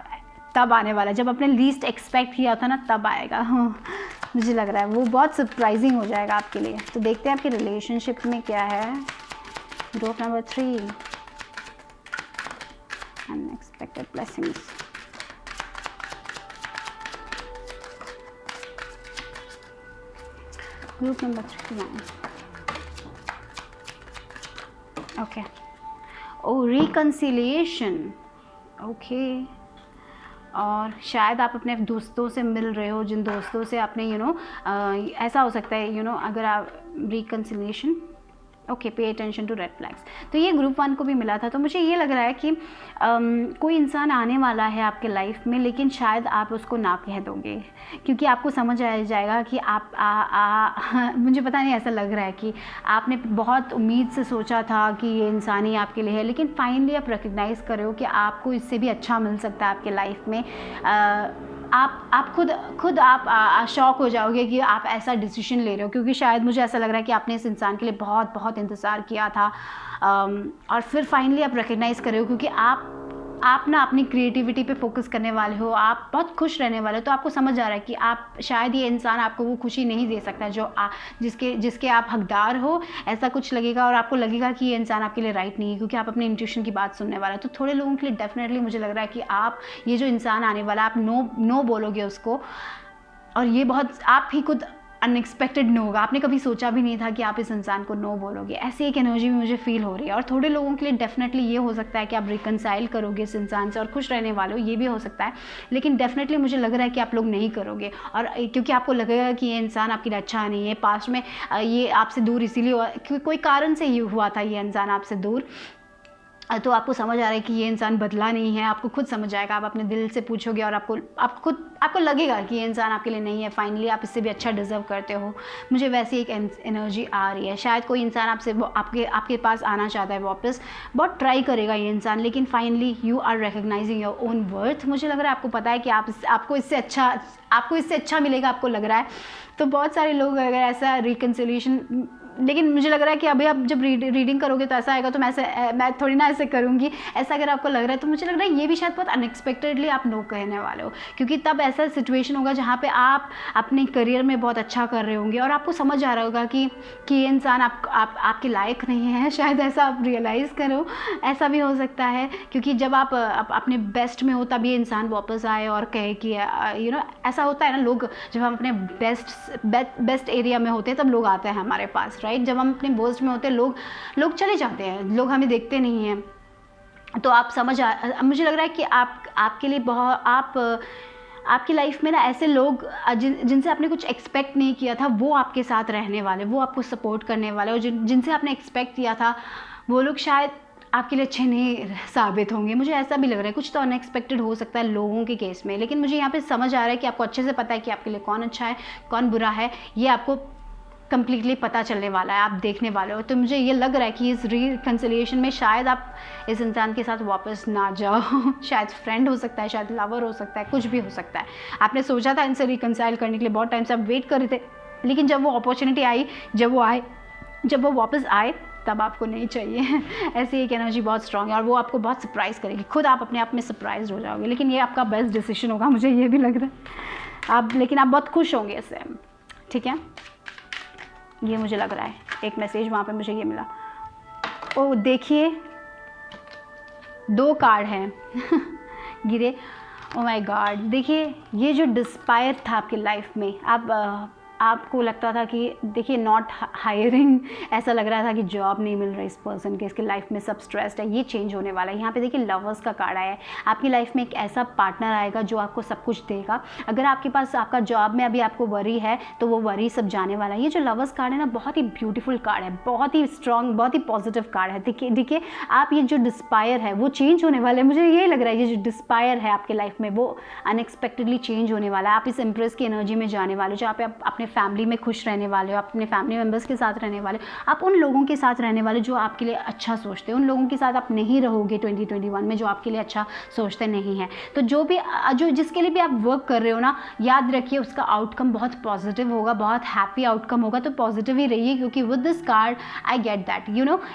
तब आने वाला है, जब आपने लीस्ट एक्सपेक्ट किया था ना तब आएगा। मुझे लग रहा है वो बहुत सरप्राइजिंग हो जाएगा आपके लिए। तो देखते हैं आपके रिलेशनशिप में क्या है। Group number 3, unexpected blessings. Group number 3, okay, oh reconciliation, okay. और शायद आप अपने दोस्तों से मिल रहे हो, जिन दोस्तों से आपने ऐसा हो सकता है अगर आप reconciliation, okay, pay attention to red flags. तो ये ग्रुप 1 को भी मिला था। तो मुझे ये लग रहा है कि कोई इंसान आने वाला है आपके लाइफ में, लेकिन शायद आप उसको ना कह दोगे, क्योंकि आपको समझ आ जाएगा कि आप मुझे पता नहीं, ऐसा लग रहा है कि आपने बहुत उम्मीद से सोचा था कि ये इंसान ही आपके लिए है, लेकिन फाइनली आप रिकग्नाइज़ कर रहे हो कि आपको इससे भी अच्छा मिल सकता है आपके लाइफ में। आप खुद आप शॉक हो जाओगे कि आप ऐसा डिसीजन ले रहे हो, क्योंकि शायद मुझे ऐसा लग रहा है कि आपने इस इंसान के लिए बहुत इंतज़ार किया था, और फिर फाइनली आप रिकग्नाइज़ कर रहे हो, क्योंकि आप ना अपनी क्रिएटिविटी पे फोकस करने वाले हो, आप बहुत खुश रहने वाले हो। तो आपको समझ आ रहा है कि आप शायद ये इंसान आपको वो खुशी नहीं दे सकता जो जिसके आप हकदार हो, ऐसा कुछ लगेगा, और आपको लगेगा कि ये इंसान आपके लिए राइट नहीं है, क्योंकि आप अपने इंट्यूशन की बात सुनने वाला है। तो थोड़े लोगों के लिए डेफिनेटली मुझे लग रहा है कि आप ये जो इंसान आने वाला, आप नो बोलोगे उसको, और ये बहुत आप ही खुद अनएक्सपेक्टेड नो होगा, आपने कभी सोचा भी नहीं था कि आप इस इंसान को नो बोलोगे, ऐसी एक एनर्जी भी मुझे फील हो रही है। और थोड़े लोगों के लिए डेफिनेटली ये हो सकता है कि आप रिकनसाइल करोगे इस इंसान से और खुश रहने वाले हो, ये भी हो सकता है। लेकिन डेफिनेटली मुझे लग रहा है कि आप लोग नहीं करोगे, और क्योंकि आपको लगेगा कि ये इंसान आपके लिए अच्छा नहीं है, पास्ट में ये आपसे दूर इसीलिए हुआ क्योंकि कोई कारण से ये हुआ था, ये इंसान आपसे दूर। तो आपको समझ आ रहा है कि ये इंसान बदला नहीं है, आपको खुद समझ आएगा, आप अपने दिल से पूछोगे और आपको लगेगा कि ये इंसान आपके लिए नहीं है, फाइनली आप इससे भी अच्छा डिज़र्व करते हो। मुझे वैसी एक एनर्जी आ रही है। शायद कोई इंसान आपसे आपके पास आना चाहता है वापस, बहुत ट्राई करेगा ये इंसान, लेकिन finally you are recognising your own worth. मुझे लग रहा है आपको पता है कि आपको इससे अच्छा मिलेगा, आपको लग रहा है। तो बहुत सारे लोग अगर ऐसा रिकन्सिलिएशन, लेकिन मुझे लग रहा है कि अभी आप जब रीडिंग करोगे तो ऐसा आएगा, तो मैं थोड़ी ना ऐसे करूँगी। ऐसा अगर आपको लग रहा है तो मुझे लग रहा है ये भी शायद बहुत अनएक्सपेक्टेडली आप नो कहने वाले हो, क्योंकि तब ऐसा सिचुएशन होगा जहाँ पे आप अपने करियर में बहुत अच्छा कर रहे होंगे और आपको समझ आ रहा होगा कि ये इंसान आपके लायक नहीं है। शायद ऐसा आप रियलाइज़ करो, ऐसा भी हो सकता है, क्योंकि जब आप अपने बेस्ट में हो तब ये इंसान वापस आए और कहे कि ऐसा होता है ना, लोग जब हम अपने बेस्ट एरिया में होते हैं तब लोग आते हैं हमारे पास, राइट। जब हम अपने वर्स्ट में होते हैं लोग चले जाते हैं, लोग हमें देखते नहीं हैं। तो आप मुझे लग रहा है कि आपके लिए आपकी लाइफ में ना ऐसे लोग जिनसे आपने कुछ एक्सपेक्ट नहीं किया था, वो आपके साथ रहने वाले, वो आपको सपोर्ट करने वाले, और जिनसे आपने एक्सपेक्ट किया था वो लोग शायद आपके लिए अच्छे नहीं साबित होंगे। मुझे ऐसा भी लग रहा है, कुछ तो अनएक्सपेक्टेड हो सकता है लोगों के केस में, लेकिन मुझे यहाँ पे समझ आ रहा है कि आपको अच्छे से पता है कि आपके लिए कौन अच्छा है कौन बुरा है, ये आपको कंप्लीटली पता चलने वाला है, आप देखने वाले हो। तो मुझे ये लग रहा है कि इस रिकन्सिलिएशन में शायद आप इस इंसान के साथ वापस ना जाओ। शायद फ्रेंड हो सकता है, शायद लवर हो सकता है, कुछ भी हो सकता है। आपने सोचा था इनसे रिकन्साइल करने के लिए, बहुत टाइम से आप वेट कर रहे थे, लेकिन जब वो अपॉर्चुनिटी आई, जब वो वापस आए तब आपको नहीं चाहिए। ऐसी एक एनर्जी बहुत स्ट्रांग है और वो आपको बहुत सरप्राइज़ करेगी, खुद आप अपने आप में सरप्राइज हो जाओगे। लेकिन ये आपका बेस्ट डिसीजन होगा, मुझे ये भी लग रहा है। लेकिन आप बहुत खुश होंगे इससे, ठीक है, ये मुझे लग रहा है। एक मैसेज वहाँ पे मुझे ये मिला। ओ देखिए 2 कार्ड हैं गिरे। ओ माय गॉड, देखिए ये जो डिस्पायर था आपकी लाइफ में, आपको लगता था कि देखिए नॉट हायरिंग, ऐसा लग रहा था कि जॉब नहीं मिल रही इस पर्सन के, इसके लाइफ में सब स्ट्रेस्ड है, ये चेंज होने वाला है। यहाँ पे देखिए लवर्स का कार्ड आया है। आपकी लाइफ में एक ऐसा पार्टनर आएगा जो आपको सब कुछ देगा। अगर आपके पास आपका जॉब में अभी आपको वरी है तो वो वरी सब जाने वाला है। ये जो लवर्स कार्ड है ना, बहुत ही ब्यूटीफुल कार्ड है, बहुत ही स्ट्रॉन्ग, बहुत ही पॉजिटिव कार्ड है। देखिए आप ये जो डिस्पायर है वो चेंज होने वाला है। मुझे ये लग रहा है ये जो डिस्पायर है आपके लाइफ में वो अनएक्सपेक्टेडली चेंज होने वाला है। आप इस एम्प्रेस की एनर्जी में जाने वाले हो, जहाँ पे आप अपने फैमिली में खुश रहने वाले हो, अपने फैमिली मेम्बर्स के साथ रहने वाले हो, आप उन लोगों के साथ रहने वाले जो आपके लिए अच्छा सोचते हैं। उन लोगों के साथ आप नहीं रहोगे 2021 में जो आपके लिए अच्छा सोचते नहीं हैं। तो जो जिसके लिए भी आप वर्क कर रहे हो ना, याद रखिए उसका आउटकम बहुत पॉजिटिव होगा, बहुत हैप्पी आउटकम होगा। तो पॉजिटिव ही रहिए, क्योंकि with this card I get that,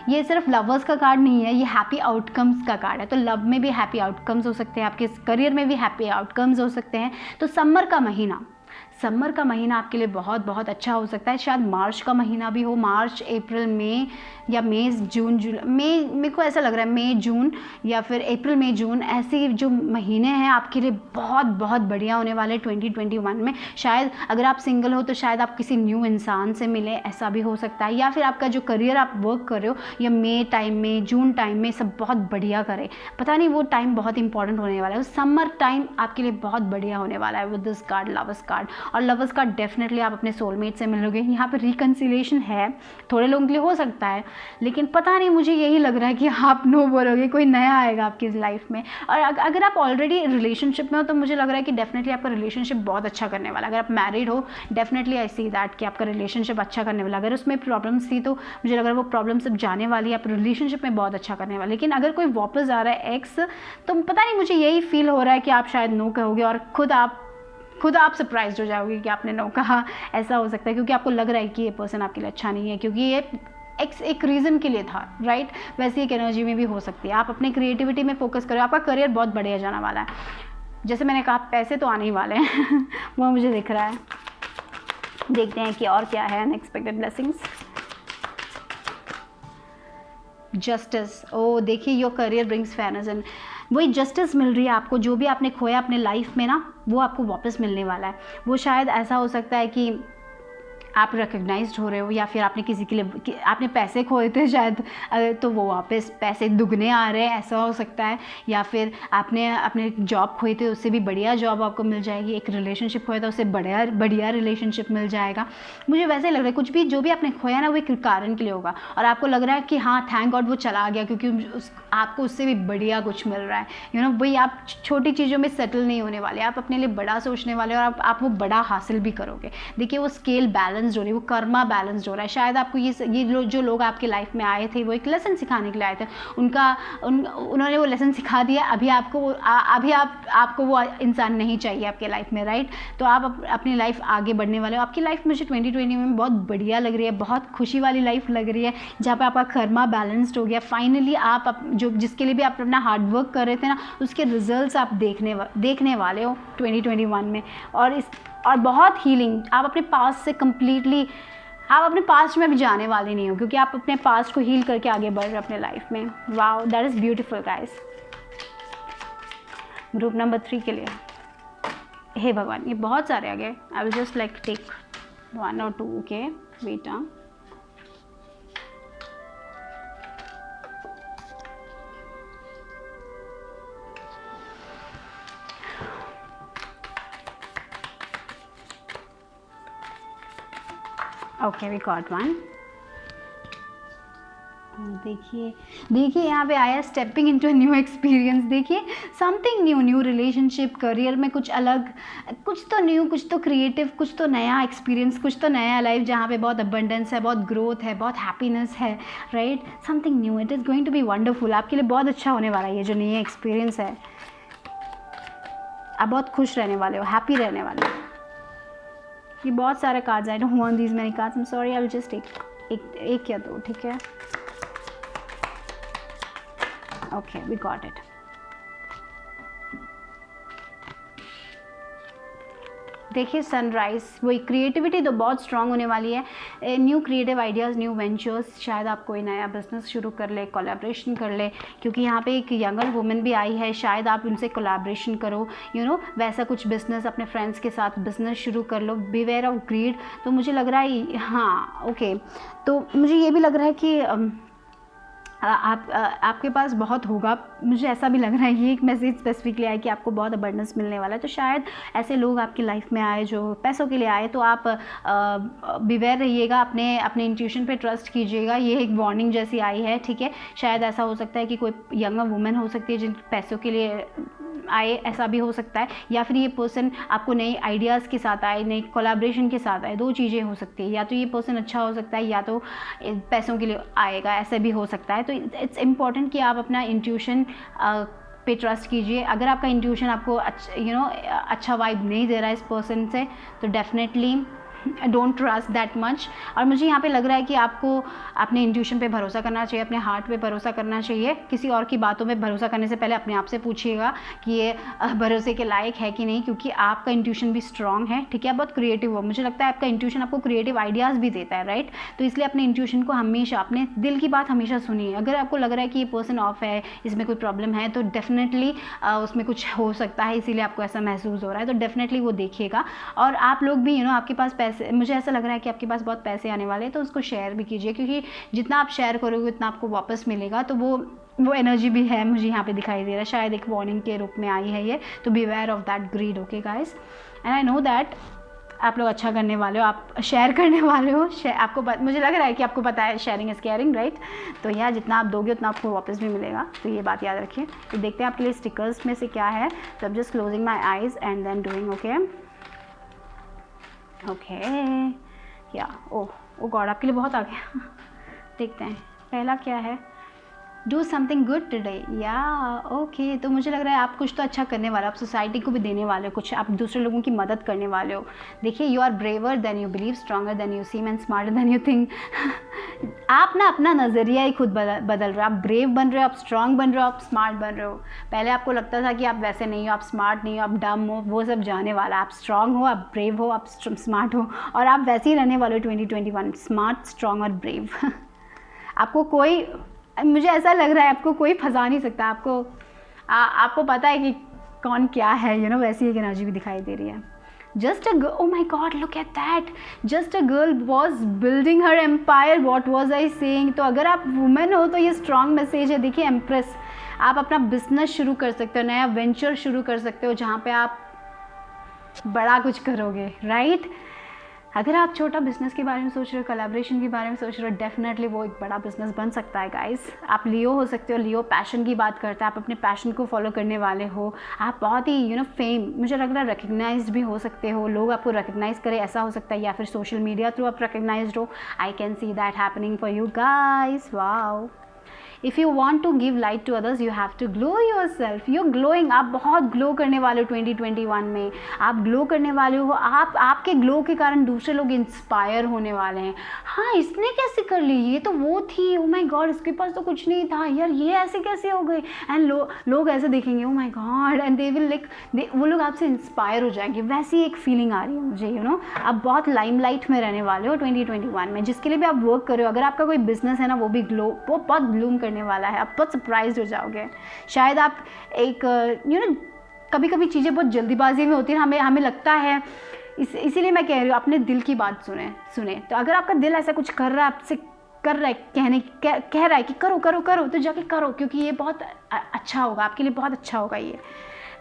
ये सिर्फ लवर्स का कार्ड नहीं है, ये हैप्पी आउटकम्स का कार्ड है। तो लव में भी हैप्पी आउटकम्स हो सकते हैं, आपके करियर में भी हैप्पी आउटकम्स हो सकते हैं। तो समर का महीना आपके लिए बहुत बहुत अच्छा हो सकता है। शायद मार्च का महीना भी हो, मार्च अप्रैल मई या मई जून मई, मेरे को ऐसा लग रहा है मई जून या फिर अप्रैल मई जून, ऐसे जो महीने हैं आपके लिए बहुत बहुत बढ़िया होने वाले 2021 में। शायद अगर आप सिंगल हो तो शायद आप किसी न्यू इंसान से मिले, ऐसा भी हो सकता है। या फिर आपका जो करियर आप वर्क कर रहे हो या मई टाइम में जून टाइम में सब बहुत बढ़िया करे, पता नहीं वो टाइम बहुत इंपॉर्टेंट होने वाला है। समर टाइम आपके लिए बहुत बढ़िया होने वाला है with this card, lovers card. और लवर्स कार्ड डेफिनेटली आप अपने सोलमेट से मिलोगे। यहाँ पर रिकन्सिलिएशन है, थोड़े लोगों के लिए हो सकता है, लेकिन पता नहीं, मुझे यही लग रहा है कि आप नो बोलोगे, कोई नया आएगा आपकी लाइफ में। और अगर आप ऑलरेडी रिलेशनशिप में हो तो मुझे लग रहा है कि डेफिनेटली आपका रिलेशनशिप बहुत अच्छा करने वाला है। अगर आप मैरिड हो डेफिनेटली आई सी दैट कि आपका रिलेशनशिप अच्छा करने वाला। अगर उसमें प्रॉब्लम्स थी तो मुझे लग रहा है वो प्रॉब्लम सब जाने वाली है, आप रिलेशनशिप में बहुत अच्छा करने वाले। लेकिन अगर कोई वापस आ रहा है एक्स, तो पता नहीं, मुझे यही फील हो रहा है कि आप शायद नो कहोगे और खुद आप सरप्राइज हो जाओगे कि आपने नो कहा। ऐसा हो सकता है क्योंकि आपको लग रहा है कि ये पर्सन आपके लिए अच्छा नहीं है, क्योंकि ये एक रीज़न के लिए था, राइट। वैसी एक एनर्जी में भी हो सकती है। आप अपने क्रिएटिविटी में फोकस करो, आपका करियर बहुत बढ़िया जाने वाला है। जैसे मैंने कहा पैसे तो आने ही वाले हैं वो मुझे दिख रहा है। देखते हैं कि और क्या है अनएक्सपेक्टेड ब्लेसिंग्स। जस्टिस, ओ देखिए your career brings fairness and वही जस्टिस मिल रही है आपको। जो भी आपने खोया अपने लाइफ में ना, वो आपको वापस मिलने वाला है। वो शायद ऐसा हो सकता है कि आप रिकग्नाइज्ड हो रहे हो, या फिर आपने किसी के लिए आपने पैसे खोए थे शायद, तो वो वापस पैसे दुगने आ रहे हैं, ऐसा हो सकता है। या फिर आपने अपने जॉब खोए थे, उससे भी बढ़िया जॉब आपको मिल जाएगी। एक रिलेशनशिप खोया था, उससे बढ़िया रिलेशनशिप मिल जाएगा। मुझे वैसे लग रहा है कुछ भी जो भी आपने खोया ना वो एक कारण के लिए होगा, और आपको लग रहा है कि हाँ थैंक गॉड वो चला गया, क्योंकि आपको उससे भी बढ़िया कुछ मिल रहा है। वही आप छोटी चीज़ों में सेटल नहीं होने वाले, आप अपने लिए बड़ा सोचने वाले, और आप वो बड़ा हासिल भी करोगे। देखिए वो स्केल बैलेंस्ड हो रही है, वो कर्मा बैलेंस्ड हो रहा है। शायद आपको ये जो लोग आपके लाइफ में आए थे वो एक लेसन सिखाने के लिए आए थे, उन्होंने वो लेसन सिखा दिया। अभी आपको वो इंसान नहीं चाहिए आपके लाइफ में, राइट। तो आप अपनी लाइफ आगे बढ़ने वाले हो। आपकी लाइफ मुझे 2020 में बहुत बढ़िया लग रही है, बहुत खुशी वाली लाइफ लग रही है, जहाँ पे आपका कर्मा बैलेंस्ड हो गया। फाइनली आप जिसके लिए भी आप अपना हार्डवर्क कर रहे थे ना, उसके रिजल्ट्स आप देखने वाले हो 2021 में। और बहुत हीलिंग, आप अपने पास्ट से कंप्लीटली, आप अपने पास्ट में भी जाने वाले नहीं हो, क्योंकि आप अपने पास्ट को हील करके आगे बढ़ रहे हो अपने लाइफ में। Wow, that is beautiful guys. Group number 3 के लिए, हे भगवान, ये बहुत सारे आ गए। I will just like take 1 or 2, okay, wait. Okay, we got 1। देखिए यहाँ पे आया stepping into a new experience. देखिए समथिंग न्यू रिलेशनशिप, करियर में कुछ अलग, कुछ तो न्यू, कुछ तो क्रिएटिव, कुछ तो नया एक्सपीरियंस, कुछ तो नया लाइफ, जहाँ पे बहुत अबंडेंस है, बहुत ग्रोथ है, बहुत हैप्पीनेस है, right. Something new, it is going to be wonderful. आपके लिए बहुत अच्छा होने वाला है ये जो नया एक्सपीरियंस है। आप बहुत खुश रहने वाले हो, हैप्पी रहने वाले हो। ये बहुत सारे cards, I don't want these many cards, I am sorry, I will just एक या दो, ठीक है। Okay, we got it. देखिए सनराइज, वही क्रिएटिविटी तो बहुत स्ट्रांग होने वाली है। New creative ideas, new ventures, शायद आप कोई नया बिजनेस शुरू कर ले, कोलैबोरेशन कर ले, क्योंकि यहाँ पे एक यंगर वुमेन भी आई है, शायद आप उनसे कोलैबोरेशन करो, वैसा कुछ बिजनेस अपने फ्रेंड्स के साथ बिजनेस शुरू कर लो। बिवेयर ऑफ ग्रीड, तो मुझे लग रहा है, हाँ ओके, तो मुझे ये भी लग रहा है कि आपके पास बहुत होगा। मुझे ऐसा भी लग रहा है, ये एक मैसेज स्पेसिफिकली आया कि आपको बहुत अबंडेंस मिलने वाला है। तो शायद ऐसे लोग आपकी लाइफ में आए जो पैसों के लिए आए, तो आप बिवेयर रहिएगा, अपने इंट्यूशन पे ट्रस्ट कीजिएगा। ये एक वार्निंग जैसी आई है, ठीक है। शायद ऐसा हो सकता है कि कोई यंगर वुमेन हो सकती है जिन पैसों के लिए आए, ऐसा भी हो सकता है, या फिर ये पर्सन आपको नए आइडियाज़ के साथ आए, नए कोलैबोरेशन के साथ आए। दो चीज़ें हो सकती है, या तो ये पर्सन अच्छा हो सकता है, या तो पैसों के लिए आएगा, ऐसे भी हो सकता है। तो इट्स इम्पॉर्टेंट कि आप अपना इंट्यूशन पे ट्रस्ट कीजिए। अगर आपका इंट्यूशन आपको अच्छा वाइब नहीं दे रहा है इस पर्सन से, तो definitely don't trust that much. और मुझे यहाँ पे लग रहा है कि आपको अपने इंट्यूशन पे भरोसा करना चाहिए, अपने हार्ट पे भरोसा करना चाहिए। किसी और की बातों पे भरोसा करने से पहले अपने आप से पूछिएगा कि ये भरोसे के लायक है कि नहीं, क्योंकि आपका इंट्यूशन भी स्ट्रांग है, ठीक है। बहुत क्रिएटिव हो, मुझे लगता है आपका इंट्यूशन आपको क्रिएटिव आइडियाज़ भी देता है, राइट। तो इसलिए अपने इंट्यूशन को हमेशा, अपने दिल की बात हमेशा सुनिए। अगर आपको लग रहा है कि ये पर्सन ऑफ है, इसमें कोई प्रॉब्लम है, तो डेफिनेटली उसमें कुछ हो सकता है, इसीलिए आपको ऐसा महसूस हो रहा है। तो डेफिनेटली वो देखिएगा। और आप लोग भी आपके पास पैसे, मुझे ऐसा लग रहा है कि आपके पास बहुत पैसे आने वाले हैं, तो उसको शेयर भी कीजिए, क्योंकि जितना आप शेयर करोगे उतना आपको वापस मिलेगा। तो वो एनर्जी भी है, मुझे यहाँ पे दिखाई दे रहा है। शायद एक वार्निंग के रूप में आई है ये। तो beware of that grid, okay guys. And I know that आप लोग अच्छा करने वाले हो, आप शेयर करने वाले हो। आपको मुझे लग रहा है कि आपको पता है शेयरिंग इज़ केयरिंग, राइट। तो यहाँ जितना आप दोगे उतना आपको वापस भी मिलेगा, तो ये बात याद रखिए। तो देखते हैं आपके लिए स्टिकर्स में से क्या है। तो अब just closing my eyes and then doing okay या ओ गॉड, आपके लिए बहुत आ गया। देखते हैं पहला क्या है। डू समथिंग गुड टुडे, या ओके। तो मुझे लग रहा है आप कुछ तो अच्छा करने वाले हो, आप सोसाइटी को भी देने वाले हो कुछ, आप दूसरे लोगों की मदद करने वाले हो। देखिए, you are braver than you believe, stronger than you seem and smarter than you think. आप ना अपना नज़रिया ही खुद बदल रहे हो। आप ब्रेव बन रहे हो, आप स्ट्रॉन्ग बन रहे हो, आप स्मार्ट बन रहे हो। पहले आपको लगता था कि आप वैसे नहीं हो, आप स्मार्ट नहीं हो, आप डम हो, वो सब जाने वाला। आप स्ट्रॉन्ग हो, आप ब्रेव हो, आप स्मार्ट हो, और आप वैसे ही रहने वाले हो 2021, स्मार्ट, स्ट्रॉन्ग और ब्रेव। आपको कोई, मुझे ऐसा लग रहा है आपको कोई फंसा नहीं सकता। आपको पता है कि कौन क्या है, वैसी एक एनर्जी भी दिखाई दे रही है। Just a girl, oh my god, look at that, just a girl was building her empire. What was I saying? तो अगर आप वुमेन हो तो ये स्ट्रॉन्ग मैसेज है. देखिए एम्प्रेस, आप अपना बिजनेस शुरू कर सकते हो, नया वेंचर शुरू कर सकते हो जहाँ पे आप बड़ा कुछ करोगे, राइट? अगर आप छोटा बिजनेस के बारे में सोच रहे हो, कोलैबोरेशन के बारे में सोच रहे हो, डेफिनेटली वो एक बड़ा बिजनेस बन सकता है गाइस. आप लियो हो सकते हो. लियो पैशन की बात करता है, आप अपने पैशन को फॉलो करने वाले हो, आप बहुत ही फेम, मुझे लग रहा है रिकग्नाइज भी हो सकते हो, लोग आपको रिकग्नाइज करें ऐसा हो सकता है, या फिर सोशल मीडिया थ्रू आप रिकग्नाइज्ड हो. I can see that happening for you guys. Wow. If you want to give light to others you have to glow yourself. You glowing, आप बहुत ग्लो करने वाले हो 2021 में. आप ग्लो करने वाले हो. आपके ग्लो के कारण दूसरे लोग इंस्पायर होने वाले हैं. हाँ, इसने कैसे कर ली, ये तो वो थी, ओ माय गॉड इसके पास तो कुछ नहीं था यार, ये ऐसे कैसे हो गई. एंड लोग ऐसे देखेंगे, oh my God, and they will like, वो लोग आपसे इंस्पायर हो जाएंगे. वैसी एक फीलिंग आ रही है मुझे. आप बहुत लाइमलाइट में रहने वाले हो 2021 में. जिसके लिए भी आप वर्क कर रहे हो, अगर आपका कोई बिजनेस है ना, वो भी वो बहुत ब्लूम करने वाला है. आप बहुत सरप्राइज हो जाओगे. शायद आप एक कभी कभी चीज़ें बहुत जल्दीबाजी में होती है, हमें लगता है, इसीलिए मैं कह रही हूँ अपने दिल की बात सुने. तो अगर आपका दिल ऐसा कुछ कर रहा है, आपसे कर रहा है, कह रहा है कि करो करो करो, तो जाके करो, क्योंकि ये बहुत अच्छा होगा आपके लिए, बहुत अच्छा होगा ये.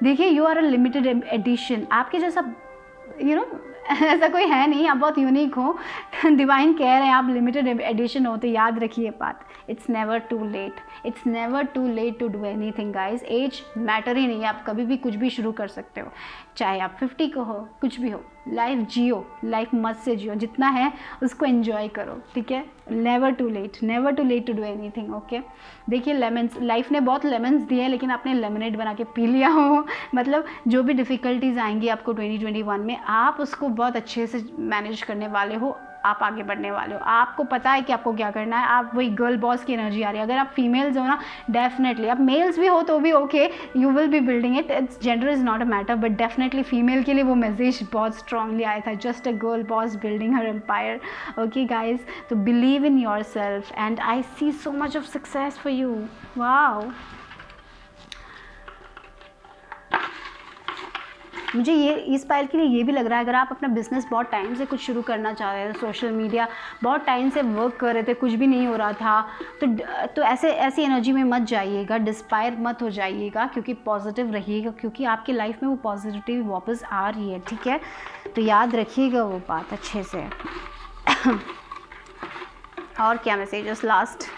देखिए, you are a limited edition. आपके जैसा ऐसा कोई है नहीं, आप बहुत यूनिक हो. डिवाइन कह रहे हैं आप लिमिटेड एडिशन हो. तो याद रखिए बात, it's never too late. It's never too late to do anything guys. Age matter ही नहीं है, आप कभी भी कुछ भी शुरू कर सकते हो. चाहे आप 50 को हो, कुछ भी हो. लाइफ जियो, लाइफ मस्त से जियो. जितना है उसको एंजॉय करो, ठीक है? Never too late to do anything. Okay. देखिए, लेमन्स, लाइफ ने बहुत लेमन्स दिए हैं, लेकिन आपने लेमनेड बना के पी लिया हो. मतलब जो भी डिफ़िकल्टीज आएंगी आपको 2021 में, आप उसको बहुत अच्छे से मैनेज करने वाले हो. आप आगे बढ़ने वाले हो. आपको पता है कि आपको क्या करना है. आप वही गर्ल बॉस की एनर्जी आ रही है. अगर आप फीमेल्स हो ना, डेफिनेटली, आप मेल्स भी हो तो भी okay, you will be building it. It's gender is not a matter, but definitely female के लिए वो मैसेज बहुत स्ट्रांगली आया था. Just a girl boss building her empire. Okay guys, तो believe in yourself and I see so much of success for you. Wow. मुझे ये इस पायल के लिए ये भी लग रहा है, अगर आप अपना बिज़नेस बहुत टाइम से कुछ शुरू करना चाह रहे थे, सोशल मीडिया बहुत टाइम से वर्क कर रहे थे, कुछ भी नहीं हो रहा था, तो ऐसी एनर्जी में मत जाइएगा, डिस्पायर मत हो जाइएगा, क्योंकि पॉजिटिव रहिएगा, क्योंकि आपकी लाइफ में वो पॉजिटिविटी वापस आ रही है. ठीक है, तो याद रखिएगा वो बात अच्छे से. और क्या messages, last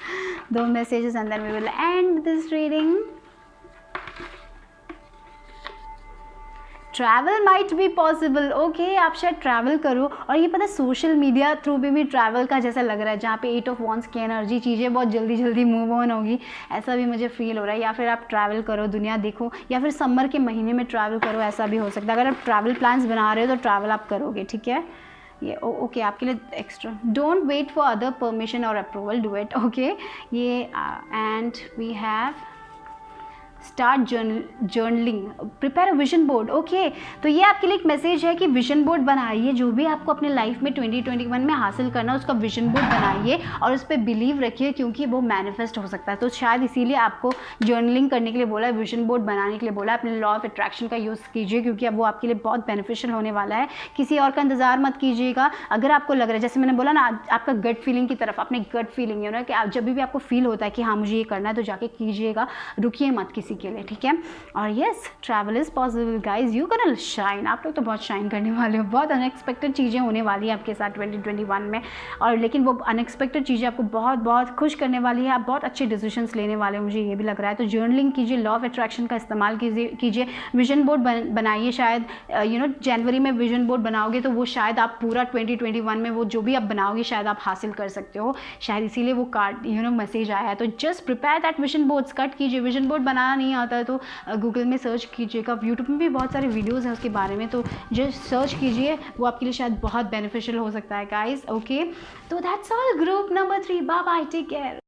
2 messages and then we will end this reading. Travel might be possible. Okay, आप शायद ट्रैवल करो, और ये पता सोशल मीडिया थ्रू भी ट्रैवल का जैसा लग रहा है, जहाँ पे 8 ऑफ वॉन्ड्स की एनर्जी, चीज़ें बहुत जल्दी मूव ऑन होगी, ऐसा भी मुझे फील हो रहा है. या फिर आप ट्रैवल करो, दुनिया देखो, या फिर समर के महीने में ट्रैवल करो, ऐसा भी हो सकता है. अगर आप ट्रैवल प्लान्स बना रहे हो तो ट्रैवल आप करोगे. ठीक है, ये ओके आपके लिए extra. Don't wait for other permission और अप्रूवल, डू इट. ओके, ये and we have start journaling, prepare a vision board. Okay, तो ये आपके लिए एक मैसेज है कि विजन बोर्ड बनाइए. जो भी आपको अपने लाइफ में 2021 में हासिल करना है, उसका विजन बोर्ड बनाइए और उस पर बिलीव रखिए, क्योंकि वो मैनिफेस्ट हो सकता है. तो शायद इसीलिए आपको जर्नलिंग करने के लिए बोला है, विजन बोर्ड बनाने के लिए बोला है. अपने लॉ ऑफ अट्रैक्शन का यूज़ कीजिए, क्योंकि अब वो आपके लिए बहुत बेनिफिशियल होने वाला है. किसी और का इंतजार मत कीजिएगा. अगर आपको लग रहा है, जैसे मैंने बोला ना, आपका गट फीलिंग की तरफ, अपने गट फीलिंग है ना, कि आप जब भी आपको फील होता है कि हाँ मुझे ये करना है, तो जाके कीजिएगा, रुकिए मत किसी के लिए. ठीक है, और yes, travel is possible guys. You can shine. आप लोग तो बहुत शाइन करने वाले हो. बहुत अनएक्सपेक्टेड चीज़ें होने वाली हैं आपके साथ 2021 में, और लेकिन वो अनएक्सपेक्टेड चीज़ें आपको बहुत बहुत खुश करने वाली है. आप बहुत अच्छे डिसीजंस लेने वाले हो, मुझे ये भी लग रहा है. तो जर्नलिंग कीजिए, लॉ ऑफ अट्रैक्शन का इस्तेमाल कीजिए, विजन बोर्ड बनाइए. शायद जनवरी में विजन बोर्ड बनाओगे तो वो शायद आप पूरा 2021 में वो जो भी आप बनाओगे शायद आप हासिल कर सकते हो. शायद इसीलिए वो कार्ड मैसेज आया है. तो just prepare that vision boards. Cut कीजिए. विजन बोर्ड बनाना नहीं आता है तो गूगल में सर्च कीजिएगा. यूट्यूब में भी बहुत सारे वीडियोज़ हैं उसके बारे में, तो जस्ट सर्च कीजिए, वो आपके लिए शायद बहुत बेनिफिशियल हो सकता है गाइज. ओके, तो that's all. Group number 3, bye bye, take care.